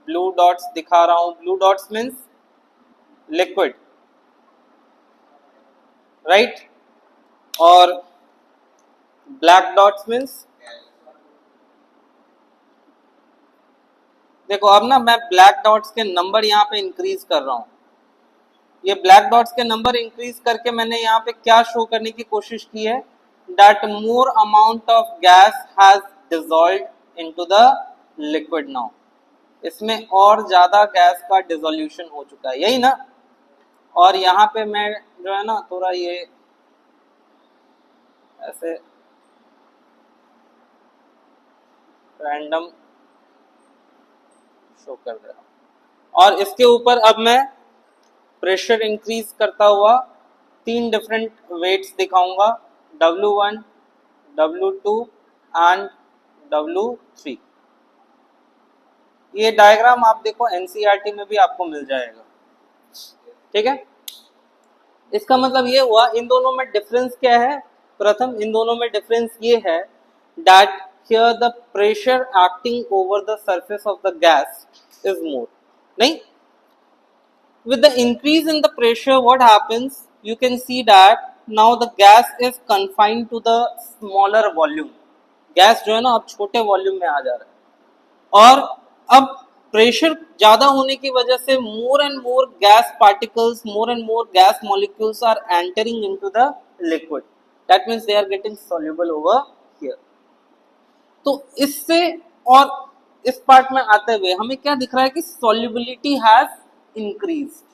ब्लू डॉट्स दिखा रहा हूँ। Blue dots means liquid, right, और ब्लैक डॉट्स मीन्स, देखो अब ना मैं ब्लैक डॉट्स के नंबर यहाँ पे इंक्रीज कर रहा हूँ। ये ब्लैक डॉट्स के नंबर इंक्रीज करके मैंने यहाँ पे क्या शो करने की कोशिश की है, that more amount of gas has dissolved into the liquid now. इसमें और ज्यादा गैस का डिसोल्यूशन हो चुका है, यही ना। और यहाँ पे मैं जो है ना थोड़ा ये ऐसे रैंडम शो कर दे रहा हूं। और इसके ऊपर अब मैं प्रेशर इंक्रीज करता हुआ तीन डिफरेंट वेट्स दिखाऊंगा, W1, W2 एंड W3। ये डायग्राम आप देखो एनसीईआरटी में भी आपको मिल जाएगा, ठीक है। इसका मतलब ये हुआ, इन दोनों में डिफरेंस क्या है? प्रथम इन दोनों में डिफरेंस ये है that here the pressure acting over the surface of the gas is more, nahi. With the increase in the pressure what happens, you can see that now the gas is confined to the smaller volume. gas जो है ना अब छोटे volume में आ जा रहा है, और अब प्रेशर ज्यादा होने की वजह से more and more gas particles, more and more gas molecules are entering into the liquid. That means they are getting soluble over here. तो इससे और इस पार्ट में आते हुए हमें क्या दिख रहा है कि solubility has increased.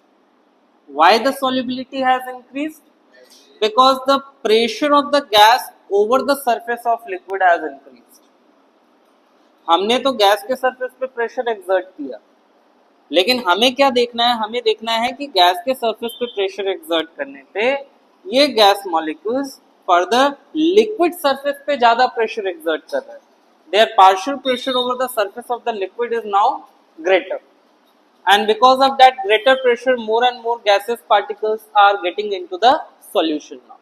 Why the solubility has increased? Because the pressure of the gas over the surface of liquid has increased. हमने तो गैस के सरफेस पे प्रेशर एक्सर्ट किया, लेकिन हमें क्या देखना है? हमें देखना है कि गैस के सरफेस पे प्रेशर एक्सर्ट करने पे ये gas molecules further liquid surface पे ज्यादा प्रेशर एक्सर्ट कर रहे हैं। Their partial pressure over the surface of the liquid is now greater, and because of that greater pressure more and more gaseous particles are getting into the solution now.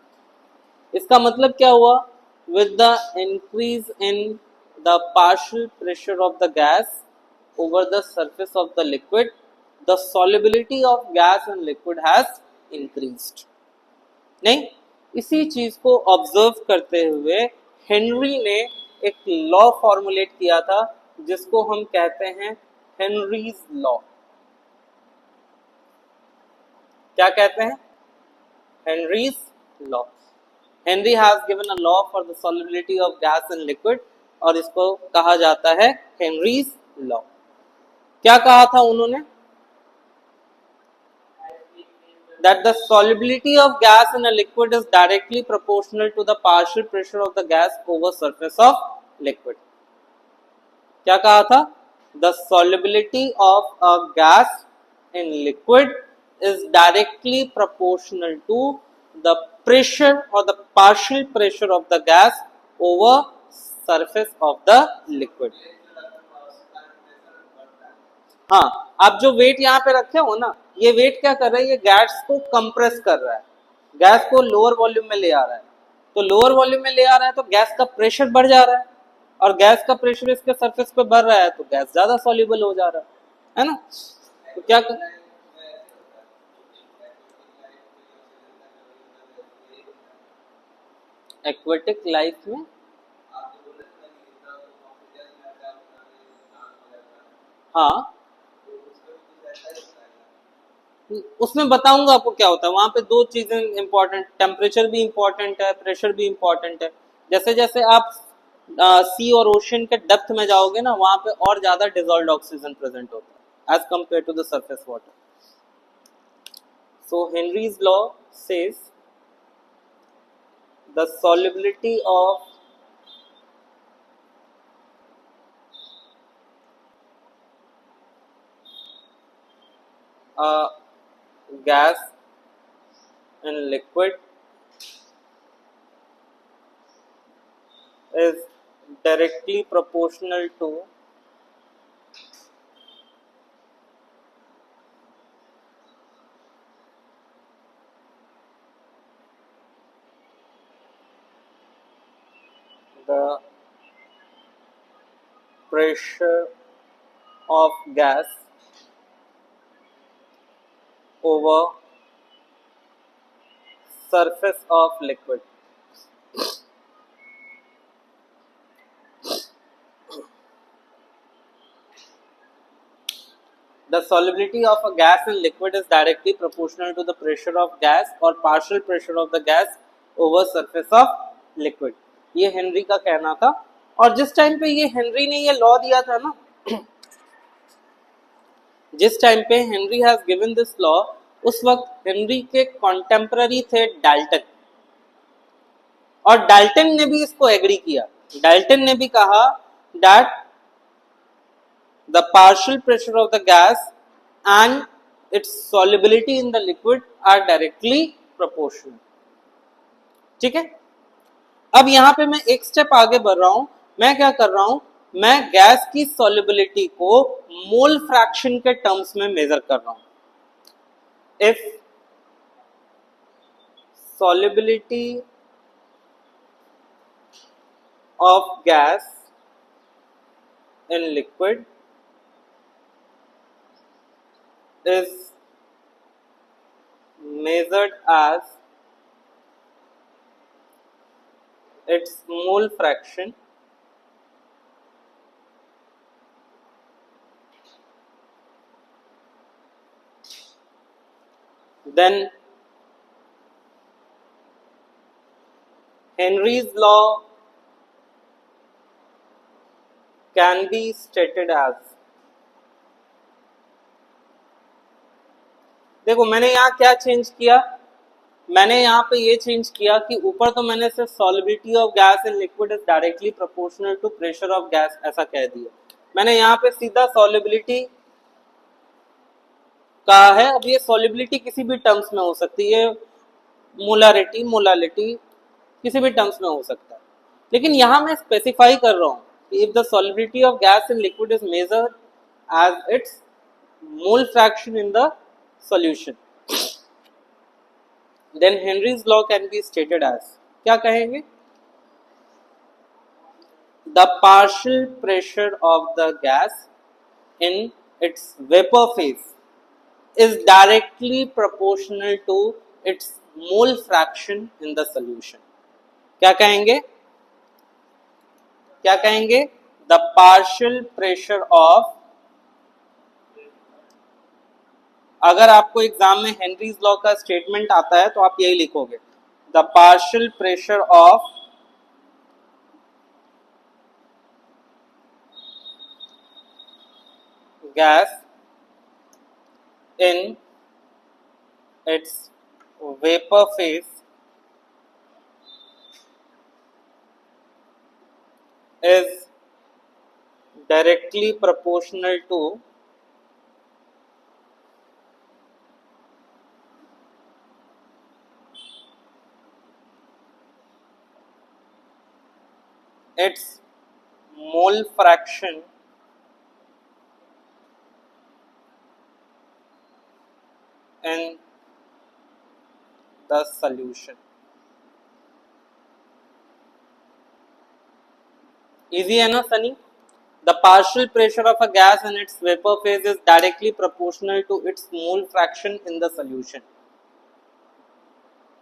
इसका मतलब क्या हुआ, with the increase in the partial pressure of the gas over the surface of the liquid, the solubility of gas and liquid has increased. नहीं, इसी चीज को observe करते हुए हेनरी ने एक लॉ फॉर्मुलेट किया था जिसको हम कहते हैं हेनरीज लॉ। क्या कहते हैं? Henry's law. Henry has given a law for the solubility of gas in liquid और इसको कहा जाता है हेनरीज लॉ। क्या कहा था उन्होंने? That the solubility of gas in a liquid is directly proportional to the partial pressure of the gas over surface of liquid. क्या कहा था? The solubility of a gas in liquid is directly proportional to the pressure or the partial pressure of the gas over surface of the liquid. हाँ, आप जो wait यहाँ पे रखे हो ना, ये वेट क्या कर रहा है? ये गैस को कंप्रेस कर रहा है, गैस को लोअर वॉल्यूम में ले आ रहा है। तो लोअर वॉल्यूम में ले आ रहा है तो गैस का प्रेशर बढ़ जा रहा है और गैस का प्रेशर इसके सरफेस पे बढ़ रहा है तो गैस ज्यादा सॉल्युबल हो जा रहा है ना? तो क्या एक्वेटिक लाइफ में हाँ, उसमें बताऊंगा आपको क्या होता है। वहां पे दो चीजें इंपॉर्टेंट, टेम्परेचर भी इंपॉर्टेंट है, प्रेशर भी इंपॉर्टेंट है। जैसे जैसे आप सी और ओशन के डेप्थ में जाओगे ना, वहां पे और ज्यादा डिजॉल्व्ड ऑक्सीजन प्रेजेंट होता है as compare to the surface water. So Henry's law says the solubility of gas in liquid is directly proportional to the pressure of gas over surface of liquid. The solubility of a gas in liquid is directly proportional to the pressure of gas or partial pressure of the gas over surface of liquid. ये Henry का कहना था। और जिस time पे ये Henry ने ये लॉ दिया था ना, जिस टाइम पे Henry has given this law, उस वक्त हेनरी के कॉन्टेम्पररी थे डाल्टन, और डाल्टन ने भी इसको एग्री किया। डाल्टन ने भी कहा that the partial pressure of the gas and its solubility in the liquid are directly proportional. ठीक है? अब यहां पे मैं एक स्टेप आगे बढ़ रहा हूं। मैं क्या कर रहा हूं? मैं गैस की सॉल्युबिलिटी को मोल फ्रैक्शन के टर्म्स में मेजर कर रहा हूं। If solubility of gas in liquid is measured as its mole fraction, then Henry's law can be stated as, देखो मैंने यहाँ क्या चेंज किया, मैंने यहाँ पे ये चेंज किया कि ऊपर तो मैंने सिर्फ solubility of gas in liquid is directly proportional to pressure of gas ऐसा कह दिया। मैंने यहाँ पे सीधा सॉल्युबिलिटी कहा है। अब ये सॉल्युबिलिटी किसी भी टर्म्स में हो सकती है, मोलारिटी, मोलालिटी, किसी भी टर्म्स में हो सकता है। लेकिन यहाँ मैं स्पेसिफाई कर रहा हूँ कि if the solubility of gas in liquid is measured as its mole fraction in the solution, then Henry's law can be stated as, क्या कहेंगे? The partial pressure of the gas in its vapour phase is directly proportional to its mole fraction in the solution. क्या कहेंगे? क्या कहेंगे? The partial pressure of, अगर आपको exam में Henry's law का स्टेटमेंट आता है तो आप यही लिखोगे, the partial pressure of gas in its vapour phase is directly proportional to its mole fraction in the solution। Easy है ना Sunny? The partial pressure of a gas in its vapour phase is directly proportional to its mole fraction in the solution.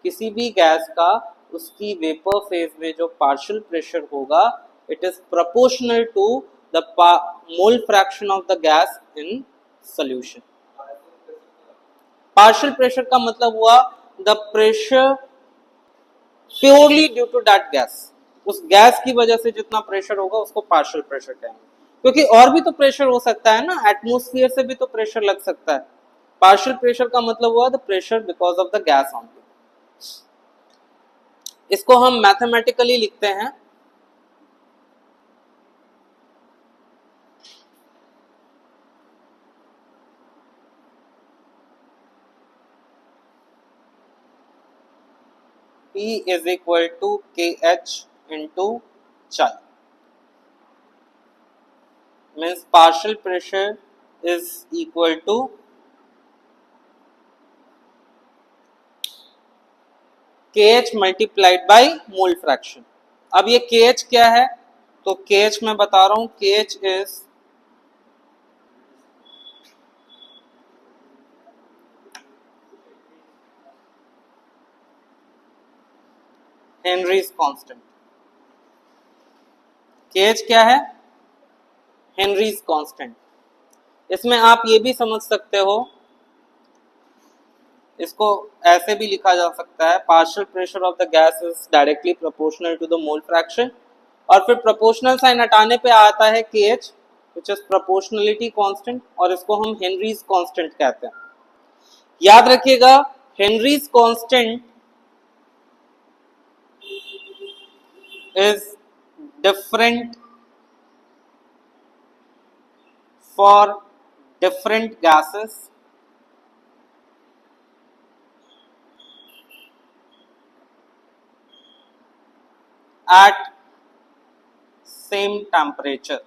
किसी भी gas का उसकी vapour phase में जो partial pressure होगा it is proportional to the mole fraction of the gas in solution. Partial pressure का मतलब हुआ the pressure purely due to that gas, उस गैस की वजह से जितना प्रेशर होगा उसको पार्शियल प्रेशर कहेंगे। क्योंकि और भी तो प्रेशर हो सकता है ना, एटमॉस्फेयर से भी तो प्रेशर लग सकता है। पार्शियल प्रेशर का मतलब हुआ the pressure because of the gas only. इसको हम मैथमेटिकली लिखते हैं, P is equal to KH into chi, means partial pressure is equal to KH multiplied by mole fraction। अब ये KH क्या है? तो KH मैं बता रहा हूं, KH is Henrys constant. KH क्या है? Henrys constant. इसमें आप ये भी समझ सकते हो, इसको ऐसे भी लिखा जा सकता है, partial pressure of the gas is directly proportional to the mole fraction, और फिर प्रोपोर्शनल साइन हटाने पे आता है KH which is proportionality constant, और इसको हम हेनरीज कांस्टेंट कहते हैं। याद रखिएगा Henry's constant is different for different gases at same temperature।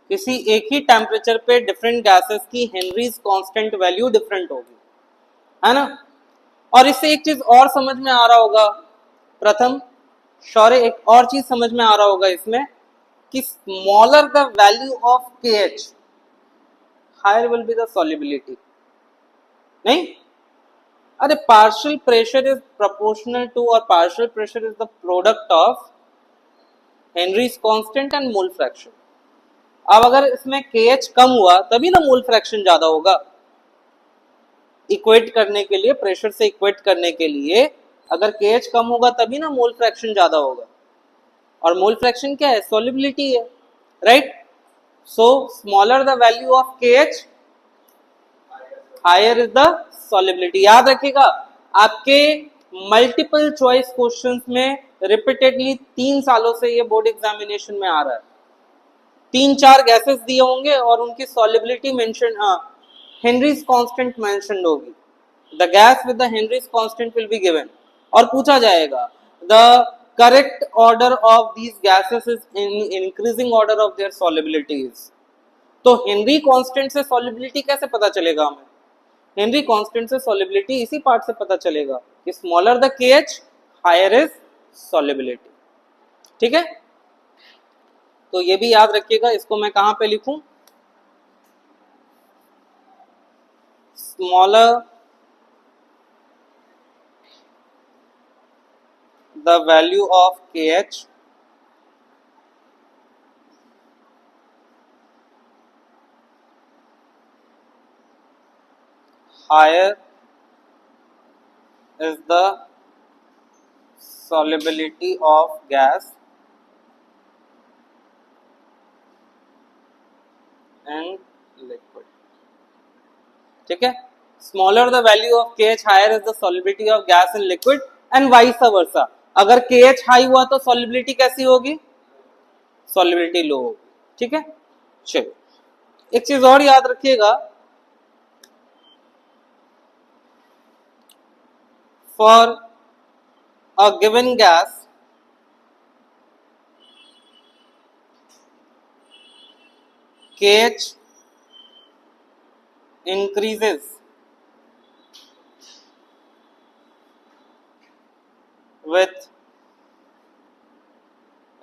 किसी एक ही टेम्परेचर पे डिफरेंट गैसेस की हेनरीज कांस्टेंट वैल्यू डिफरेंट होगी, है ना। और इससे एक चीज और समझ में आ रहा होगा, प्रथम शौर्य एक और चीज समझ में आ रहा होगा इसमें कि smaller the value of KH higher will be the solubility. नहीं, अरे partial pressure is proportional to, और partial pressure is the product of Henry's constant and mole fraction. अब अगर इसमें KH कम हुआ तभी ना मोल फ्रैक्शन ज्यादा होगा। इक्वेट करने के लिए, प्रेशर से इक्वेट करने के लिए अगर KH कम होगा तभी ना मोल फ्रैक्शन ज्यादा होगा, और मोल फ्रैक्शन क्या है? सॉल्युबिलिटी है, right. So smaller the value of KH higher is the solubility. याद रखिएगा आपके मल्टीपल चॉइस क्वेश्चंस में रिपीटेडली 3 सालों से ये बोर्ड एग्जामिनेशन में आ रहा है। 3-4 गैसेस दिए होंगे और उनकी solubility mention, Henry's constant mentioned होगी। The gas with the Henry's constant will be given, और पूछा जाएगा the correct order of these gases is in increasing order of their solubilities. तो हेनरी कांस्टेंट से सॉल्युबिलिटी कैसे पता चलेगा हमें? हेनरी कांस्टेंट से सॉलिबिलिटी इसी पार्ट से पता चलेगा कि smaller the KH higher is solubility. ठीक है, तो ये भी याद रखिएगा। इसको मैं कहां पे लिखूं? Smaller the value of KH higher is the solubility of gas and liquid। ठीक है, smaller the value of KH higher is the solubility of gas in liquid and vice versa. अगर KH हाई हुआ तो solubility कैसी होगी? Solubility लो होगी। ठीक है, चलो एक चीज और याद रखिएगा, for a given gas KH increases with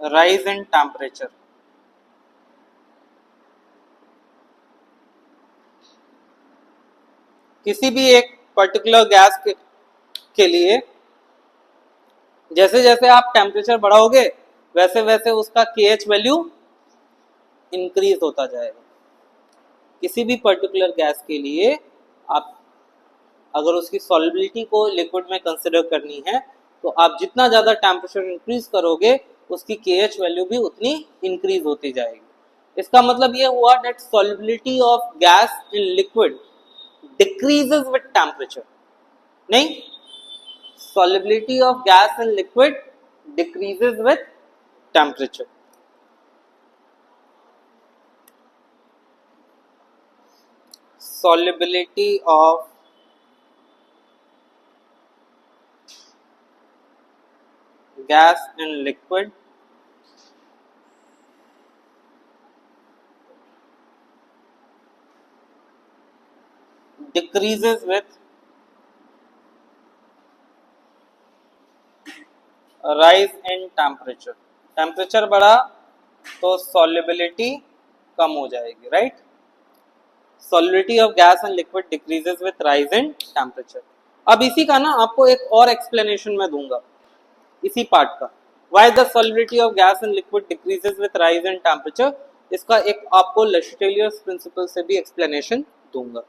rise in temperature। किसी भी एक पर्टिकुलर गैस के लिए जैसे जैसे आप टेम्परेचर बढ़ाओगे वैसे वैसे उसका KH वैल्यू इंक्रीज होता जाएगा। किसी भी पर्टिकुलर गैस के लिए आप अगर उसकी सॉल्युबिलिटी को लिक्विड में कंसिडर करनी है तो आप जितना ज़्यादा टेम्परेचर इंक्रीज करोगे उसकी KH वैल्यू भी उतनी इंक्रीज होती जाएगी। इसका मतलब ये हुआ that solubility of gas in liquid decreases with temperature. नहीं, solubility of gas in liquid decreases with temperature। Solubility of gas in liquid decreases with rise in temperature। Temperature बढ़ा तो solubility कम हो जाएगी, right? Solubility of gas and liquid decreases with rise in temperature। अब इसी का ना आपको एक और एक्सप्लेनेशन मैं दूंगा इसी पार्ट का, why the solubility of gas and liquid decreases with rise in temperature। इसका एक आपको Le Chatelier's प्रिंसिपल से भी एक्सप्लेनेशन दूंगा।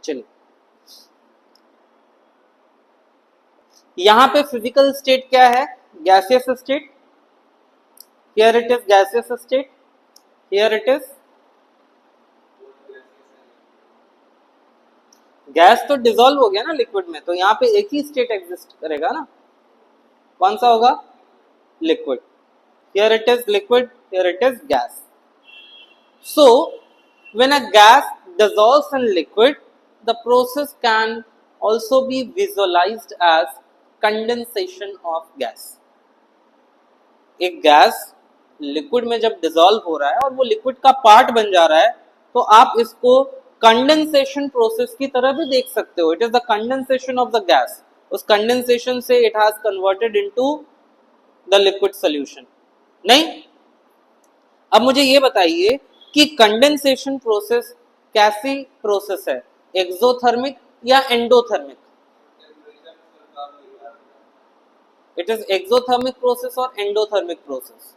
चलिए, यहां पे फिजिकल स्टेट क्या है? Gaseous state. Here it is gaseous state, here it is gas. तो डिसॉल्व हो गया ना लिक्विड में, तो यहाँ पे एक ही स्टेट एग्जिस्ट करेगा ना, कौन सा होगा? Liquid. Here it is liquid, here it is gas. So when a gas dissolves in liquid, the process can also be visualized as condensation of gas। एक गैस लिक्विड में जब डिसॉल्व हो रहा है और वो लिक्विड का पार्ट बन जा रहा है तो आप इसको कंडेंसेशन प्रोसेस की तरह भी देख सकते हो। It is the condensation of the gas. उस कंडेंसेशन से it has converted into the liquid solution. नहीं, अब मुझे ये बताइए कि कंडेंसेशन प्रोसेस कैसी प्रोसेस है, एक्सोथर्मिक या endothermic? It is exothermic process और एंडोथर्मिक प्रोसेस।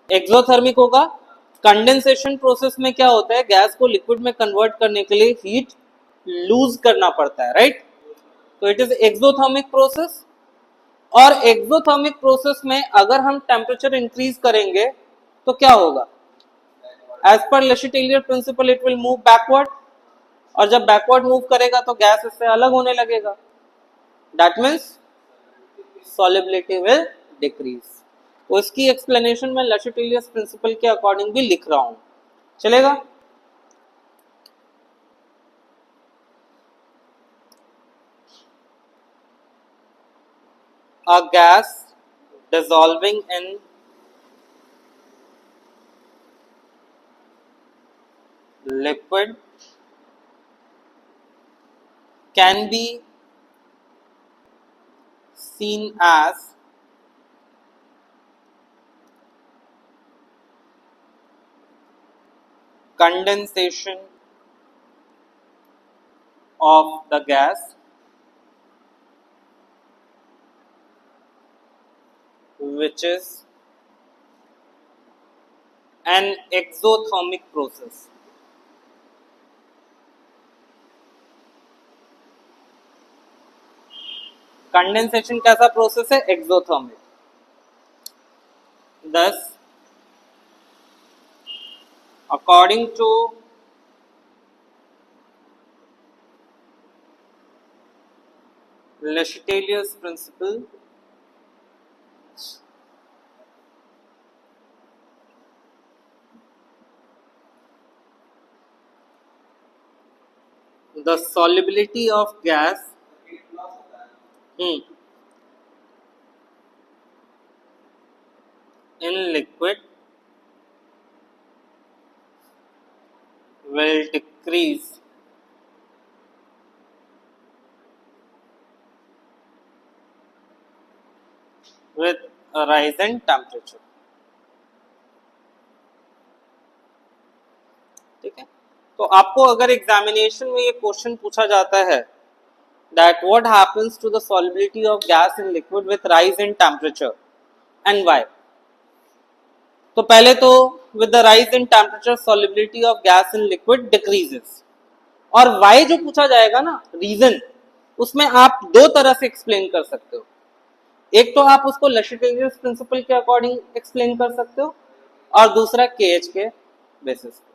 एक्सोथर्मिक होगा। कंडेंसेशन प्रोसेस में क्या होता है, गैस को लिक्विड में कन्वर्ट करने के लिए हीट लूज करना पड़ता है, राइट? तो इट इज एक्सोथर्मिक प्रोसेस। और एक्सोथर्मिक प्रोसेस में अगर हम टेम्परेचर इंक्रीज करेंगे तो क्या होगा? As per Le Chatelier principle it will move backward, और जब बैकवर्ड मूव करेगा तो गैस इससे अलग होने लगेगा। That means solubility will decrease। तो इसकी एक्सप्लेनेशन में Le Chatelier's प्रिंसिपल के अकॉर्डिंग भी लिख रहा हूं, चलेगा? A gas dissolving in liquid can be seen as condensation of the gas which is an exothermic process. Condensation कैसा प्रोसेस है? Exothermic. Thus, according to Le Chatelier's principle, the solubility of gas in liquid will decrease with a rise in temperature. ठीक है, तो आपको अगर examination में ये question पूछा जाता है that what happens to the solubility of gas in liquid with rise in temperature and why, तो पहले तो with the rise in temperature solubility of gas in liquid decreases, और why जो पूछा जाएगा ना, रीजन, उसमें आप दो तरह से एक्सप्लेन कर सकते हो. एक तो आप उसको Le Chatelier's प्रिंसिपल के अकॉर्डिंग एक्सप्लेन कर सकते हो, और दूसरा KH के बेसिस पे.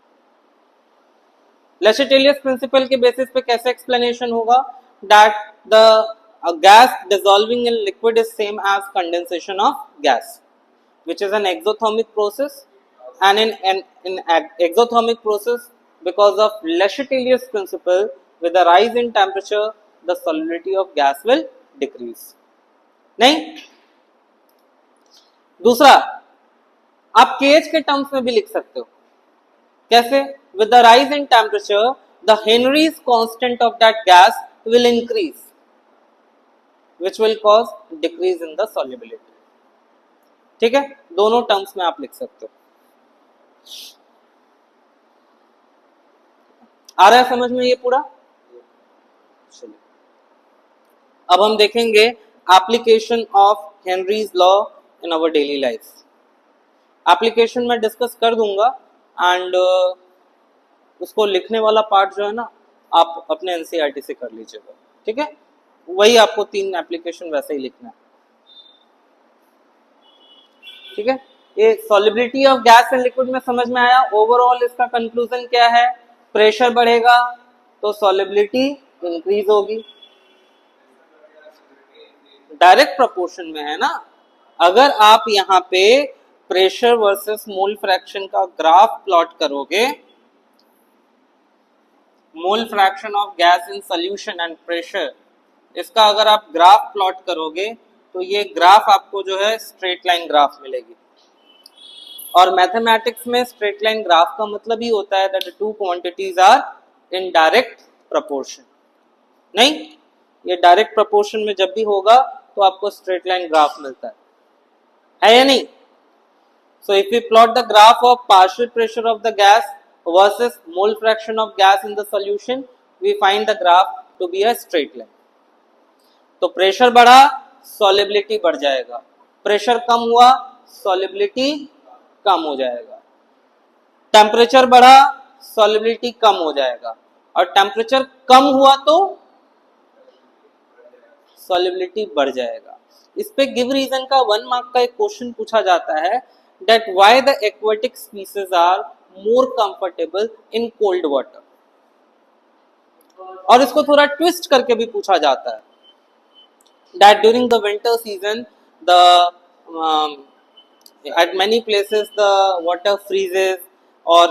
Le Chatelier's प्रिंसिपल के बेसिस पे कैसे एक्सप्लेनेशन होगा? That the gas dissolving in liquid is same as condensation of gas which is an exothermic process, and in exothermic process, because of Le Chatelier's principle, with the rise in temperature the solubility of gas will decrease. नहीं, दूसरा आप KH के terms में भी लिख सकते हो. कैसे? with the rise in temperature the Henry's constant of that gas will increase, which will cause decrease in the solubility. ठीक है, दोनों टर्म्स में आप लिख सकते हो. आ रहा है समझ में ये पूरा? चलिए, अब हम देखेंगे application of Henry's law in our daily life. Application में डिस्कस कर दूंगा, एंड उसको लिखने वाला पार्ट जो है ना, आप अपने एनसीईआरटी से कर लीजिएगा. ठीक है, वही आपको 3 एप्लीकेशन वैसे ही लिखना है. ठीक है, ये solubility of gas and liquid में समझ में आया. ओवरऑल इसका कंक्लूजन क्या है? प्रेशर बढ़ेगा तो सॉलिबिलिटी इंक्रीज होगी. डायरेक्ट प्रोपोर्शन में है ना. अगर आप यहाँ पे प्रेशर वर्सेस मोल फ्रैक्शन का ग्राफ प्लॉट करोगे, मोल fraction of gas in solution and pressure, इसका अगर आप ग्राफ प्लॉट करोगे तो ये ग्राफ आपको जो है स्ट्रेट लाइन ग्राफ मिलेगी. और मैथमेटिक्स में स्ट्रेट लाइन ग्राफ का मतलब ही होता है that two quantities are in direct proportion. नहीं, ये डायरेक्ट प्रोपोर्शन में जब भी होगा तो आपको स्ट्रेट लाइन ग्राफ मिलता है या नहीं? So if you plot the graph of partial pressure of the gas versus mole fraction of gas in the solution, we find the graph to be a straight line. तो pressure बढ़ा, solubility बढ़ जाएगा. Pressure कम हुआ, solubility कम हो जाएगा. Temperature बढ़ा, solubility कम हो जाएगा. और टेम्परेचर कम हुआ तो सॉलिबिलिटी बढ़ जाएगा. इस पे गिव रीजन का 1 मार्क का एक क्वेश्चन पूछा जाता है that why the aquatic species are more comfortable in cold water. और इसको थोड़ा ट्विस्ट करके भी पूछा जाता है that during the winter season the at many places the water freezes, or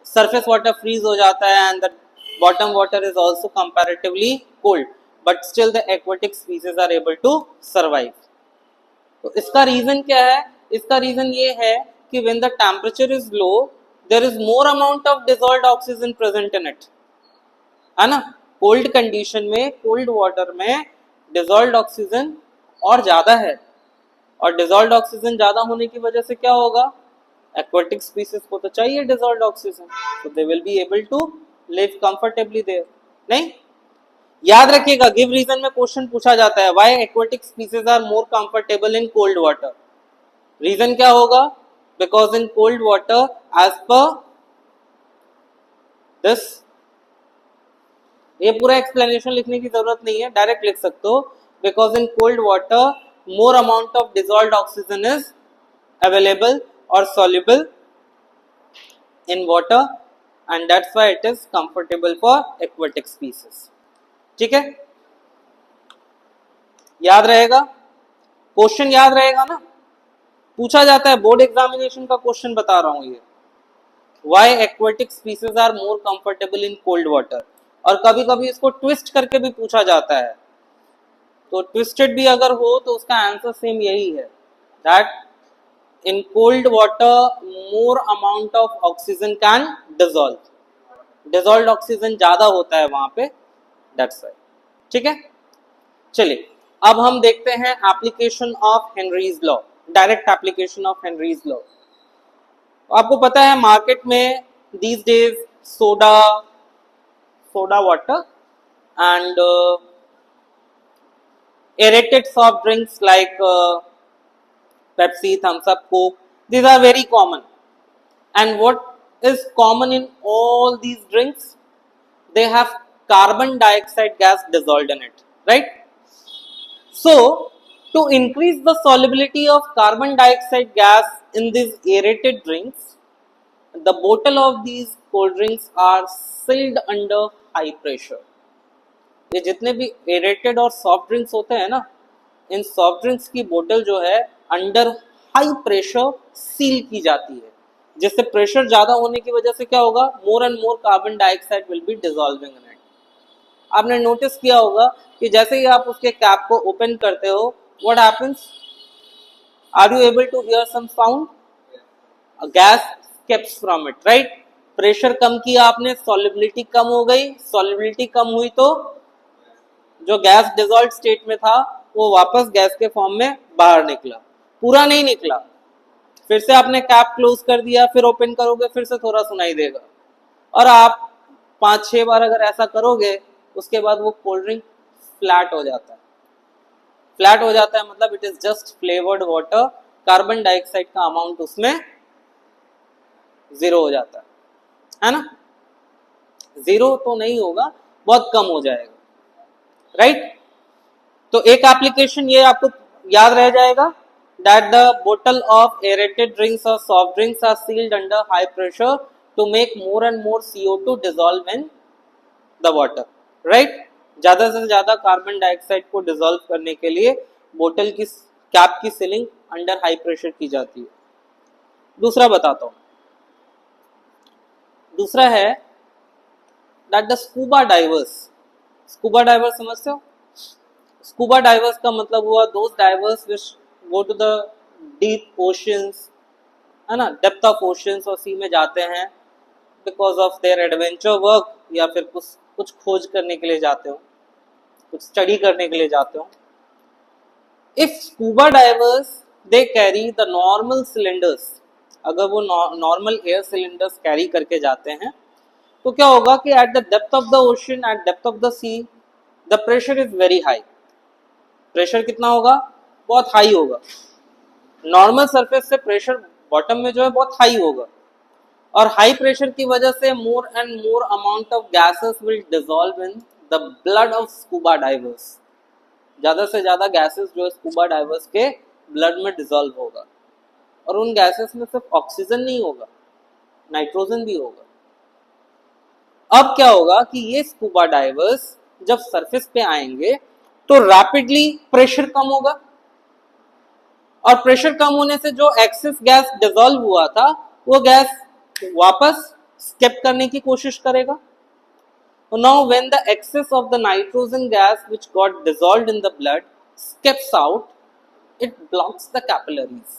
surface water freeze हो जाता है, and the bottom water is also comparatively cold, but still the aquatic species are able to survive. तो इसका reason क्या है? इसका reason ये है कि when the temperature is low there is more amount of dissolved oxygen present in it, है ना. कोल्ड कंडीशन में, कोल्ड वाटर में डिजॉल्व्ड ऑक्सीजन और ज्यादा है, और डिजॉल्व्ड ऑक्सीजन ज्यादा होने की वजह से क्या होगा, एक्वाटिक स्पीसीज को तो चाहिए dissolved oxygen, so they will be able to live comfortably there. नहीं, याद रखिएगा, गिव रीजन में क्वेश्चन पूछा जाता है, why aquatic species are more comfortable in cold water. Reason क्या होगा, because in cold water as per this, ये पूरा एक्सप्लेनेशन लिखने की जरूरत नहीं है, डायरेक्ट लिख सकते हो, because in cold water more amount of dissolved oxygen is available और soluble in water, and that's why it is comfortable for aquatic species. ठीक है, याद रहेगा, क्वेश्चन याद रहेगा ना, पूछा जाता है, बोर्ड एग्जामिनेशन का क्वेश्चन बता रहा हूं ये, why aquatic species are more comfortable in cold water. और कभी कभी इसको ट्विस्ट करके भी पूछा जाता है, तो ट्विस्टेड भी अगर हो तो उसका आंसर सेम यही है, that in cold water more amount of oxygen can dissolve, dissolved oxygen ज्यादा होता है वहां पे, that's why. ठीक है, चलिए अब हम देखते हैं application of Henry's law, direct application of Henry's law. आपको पता है मार्केट में these days soda water and aerated soft drinks like Pepsi, Thumbs Up, Coke, these are very common. And what is common in all these drinks? They have carbon dioxide gas dissolved in it, right? So, to increase the solubility of carbon dioxide gas in these aerated drinks, the bottle of these cold drinks are sealed under high pressure. ये जितने भी aerated और soft drinks होते हैं ना, इन soft drinks की बोतल जो है अंडर हाई प्रेशर सील की जाती है, जिससे प्रेशर ज्यादा होने की वजह से क्या होगा, more and more carbon dioxide will be dissolving in it. आपने नोटिस किया होगा कि जैसे ही आप उसके कैप को ओपन करते हो, what happens, are you able to hear some sound, gas escapes from it, right. Pressure कम किया आपने, सॉल्युबिलिटी कम हो गई, सॉल्युबिलिटी कम हुई तो जो गैस डिसॉल्व स्टेट में था वो वापस गैस के फॉर्म में बाहर निकला, पूरा नहीं निकला. फिर से आपने कैप क्लोज कर दिया, फिर ओपन करोगे, फिर से थोड़ा सुनाई देगा, और आप 5-6 बार अगर ऐसा करोगे, उसके बाद वो कोल्ड ड्रिंक फ्लैट हो जाता है. फ्लैट हो जाता है मतलब it is just flavoured water, carbon dioxide का अमाउंट उसमें 0 हो जाता है ना. 0 तो नहीं होगा, बहुत कम हो जाएगा, राइट. तो एक एप्लीकेशन ये आपको याद रह जाएगा, that the bottle of aerated drinks or soft drinks are sealed under high pressure to make more and more CO2 dissolve in the water, right. ज्यादा से ज्यादा कार्बन डाइऑक्साइड को डिसॉल्व करने के लिए बोतल की कैप की सीलिंग अंडर हाई प्रेशर की जाती है. दूसरा बताता हूं, दूसरा है that the scuba divers, scuba divers समझते हो. स्कूबा डाइवर्स का मतलब हुआ those divers which go to the deep oceans, है ना, डेप्थ ऑफ ओशंस और सी में जाते हैं because of their adventure work, या फिर कुछ खोज करने के लिए जाते हो, कुछ स्टडी करने के लिए जाते हो. If scuba divers they carry the normal cylinders, अगर वो नॉर्मल एयर सिलेंडर्स कैरी करके जाते हैं, तो क्या होगा कि at the depth of the ocean, at depth of the sea, the pressure is very high. Pressure कितना होगा, बहुत हाई होगा. नॉर्मल सरफेस से प्रेशर बॉटम में जो है बहुत हाई होगा, और हाई प्रेशर की वजह से more and more amount of gases will dissolve in the blood of scuba divers. ज्यादा से ज्यादा गैसेस जो है स्कूबा डाइवर्स के ब्लड में डिसॉल्व होगा, और उन गैसेस में सिर्फ ऑक्सीजन नहीं होगा, नाइट्रोजन भी होगा. अब क्या होगा कि ये स्कूबा डाइवर्स जब सरफेस पे आएंगे तो रैपिडली प्रेशर कम होगा, और प्रेशर कम होने से जो एक्सेस गैस डिसॉल्व हुआ था वो गैस वापस स्केप करने की कोशिश करेगा. Now when the excess of the nitrogen gas which got dissolved in the blood escapes out, it blocks the capillaries.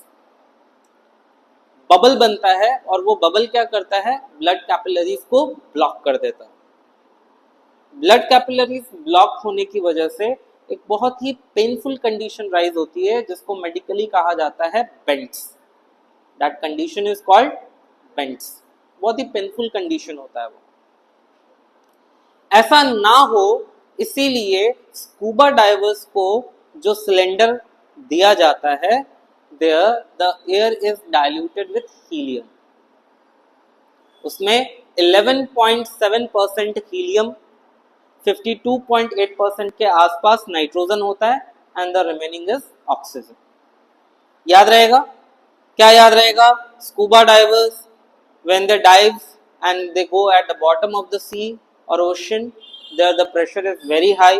Bubble बनता है और वो बबल क्या करता है, ब्लड कैपिलरीज को ब्लॉक कर देता है। ब्लड कैपिलरीज ब्लॉक होने की वजह से एक बहुत ही पेनफुल कंडीशन राइज होती है जिसको मेडिकली कहा जाता है Bent's. That condition is called Bent's. बहुत ही पेनफुल कंडीशन होता है वो। ऐसा ना हो इसीलिए स्कूबा डाइवर्स को जो सिलेंडर दिया जाता है, there the air is diluted with helium. उसमें 11.7% हीलियम, 52.8% के आसपास नाइट्रोजन होता है and the remaining is oxygen. याद रहेगा? क्या याद रहेगा? Scuba divers when they dives and they go at the bottom of the sea or ocean, there the pressure is very high,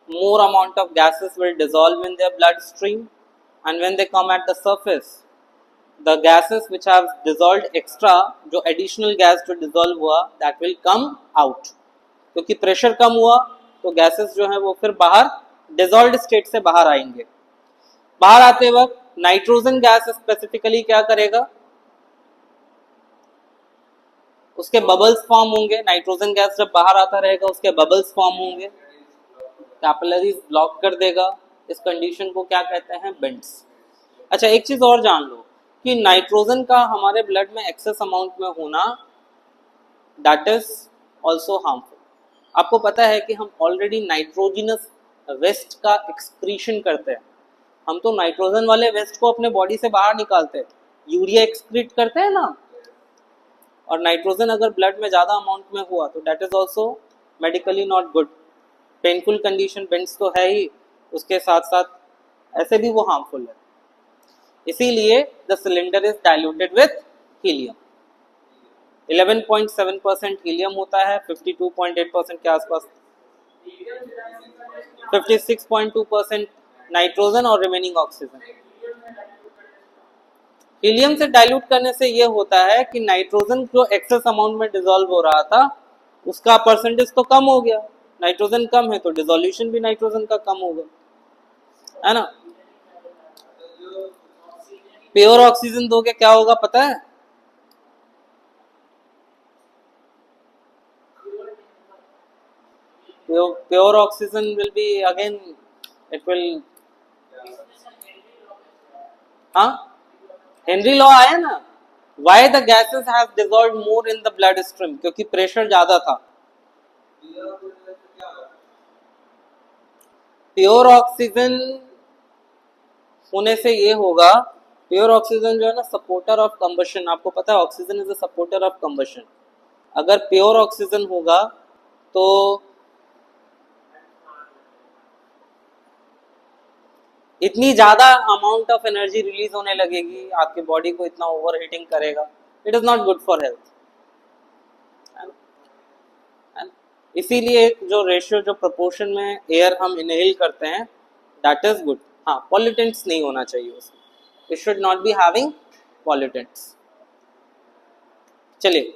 more amount of gases will dissolve in their bloodstream, and when they come at the surface, the gases which have dissolved extra, जो additional gas जो dissolve हुआ, that will come out, क्योंकि pressure कम हुआ तो gases जो है वो फिर बाहर dissolved state से बाहर आएंगे। बाहर आते वक्त नाइट्रोजन गैस स्पेसिफिकली क्या करेगा, उसके बबल्स फॉर्म होंगे। नाइट्रोजन गैस जब बाहर आता रहेगा उसके बबल्स फॉर्म होंगे, कैपिलरीज ब्लॉक कर देगा। इस कंडीशन को क्या कहते हैं, बेंट्स। अच्छा, एक चीज और जान लो कि नाइट्रोजन का हमारे ब्लड में एक्सेस अमाउंट में होना दैट इज ऑल्सो हार्मफुल। आपको पता है कि हम ऑलरेडी नाइट्रोजिनस वेस्ट का एक्सक्रीशन करते हैं। हम तो नाइट्रोजन वाले वेस्ट को अपने बॉडी से बाहर निकालते हैं, यूरिया एक्सक्रीट करते हैं ना। और नाइट्रोजन अगर ब्लड में ज़्यादा अमाउंट में हुआ तो that is also medically not good. Painful condition Bent's तो है ही, उसके साथ साथ ऐसे भी वो हार्मफुल है। इसीलिए the cylinder is diluted with helium. 11.7% helium होता है, 52.8% के आसपास 56.2% नाइट्रोजन और रिमेनिंग ऑक्सीजन। हीलियम से डाइल्यूट करने से ये होता है कि नाइट्रोजन जो एक्सेस अमाउंट में डिसॉल्व हो रहा था उसका परसेंटेज तो कम हो गया। नाइट्रोजन कम है तो डिसोल्यूशन भी नाइट्रोजन का कम होगा, है ना। प्योर ऑक्सीजन दोगे क्या होगा पता है? Pure oxygen will be again it will, हाँ हेनरी लॉ आया ना, why the gases have dissolved more in the blood stream, क्योंकि प्रेशर ज्यादा था। प्योर ऑक्सीजन होने से ये होगा, प्योर ऑक्सीजन जो है ना सपोर्टर ऑफ कंबशन, आपको पता है oxygen is a supporter of combustion. अगर प्योर ऑक्सीजन होगा तो इतनी ज्यादा अमाउंट ऑफ एनर्जी रिलीज होने लगेगी, आपके बॉडी को इतना ओवर हीटिंग करेगा, it is not good for health. इसीलिए जो रेशियो, जो प्रोपोर्शन में एयर हम इनहेल करते हैं दैट इज गुड। हाँ, पॉल्यूटेंट्स नहीं होना चाहिए उसमें, it should not be having pollutants. चलिए,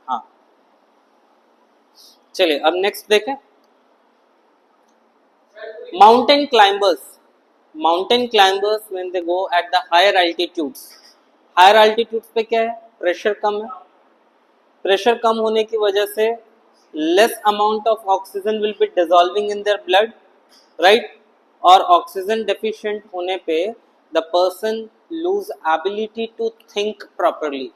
हाँ चलिए अब नेक्स्ट देखें। Mountain climbers, mountain climbers when they go at the higher altitudes, higher altitudes पे क्या है, प्रेशर कम है। प्रेशर कम होने की वजह से less amount of oxygen will be dissolving in their blood, right. और ऑक्सीजन डेफिशिएंट होने पे the person lose ability to think properly.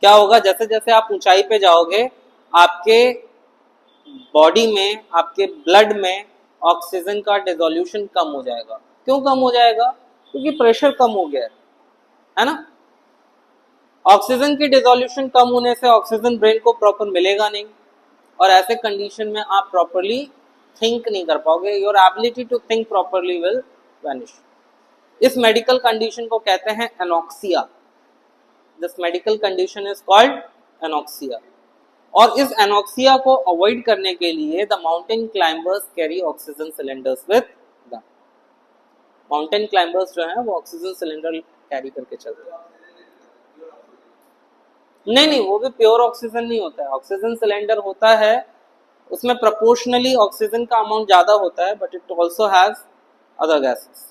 क्या होगा, जैसे जैसे आप ऊंचाई पे जाओगे आपके बॉडी में, आपके ब्लड में ऑक्सीजन का डिसोल्यूशन कम हो जाएगा। क्यों कम हो जाएगा? क्योंकि प्रेशर कम हो गया है ना। ऑक्सीजन की डिसोल्यूशन कम होने से ऑक्सीजन ब्रेन को प्रॉपर मिलेगा नहीं, और ऐसे कंडीशन में आप प्रॉपरली थिंक नहीं कर पाओगे। Your ability to think properly will vanish. इस मेडिकल कंडीशन को कहते हैं anoxia. This medical condition is called anoxia. और इस एनॉक्सिया को अवॉइड करने के लिए the mountain climbers carry oxygen cylinders with them. Mountain climbers जो हैं वो ऑक्सीजन सिलेंडर कैरी करके चलते हैं। नहीं नहीं, वो भी प्योर ऑक्सीजन नहीं होता है। ऑक्सीजन सिलेंडर होता है, उसमें प्रोपोर्शनली ऑक्सीजन का अमाउंट ज्यादा होता है, but it also has other gases.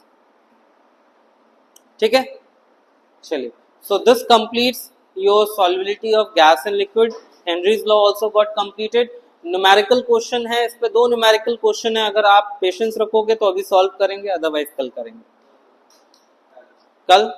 ठीक है, चलिए। So this completes your solubility of gas and liquid. Henry's law also got completed. Numerical question है, इस पे 2 न्यूमेरिकल क्वेश्चन है। अगर आप पेशेंस रखोगे तो अभी सॉल्व करेंगे, अदरवाइज कल करेंगे। कल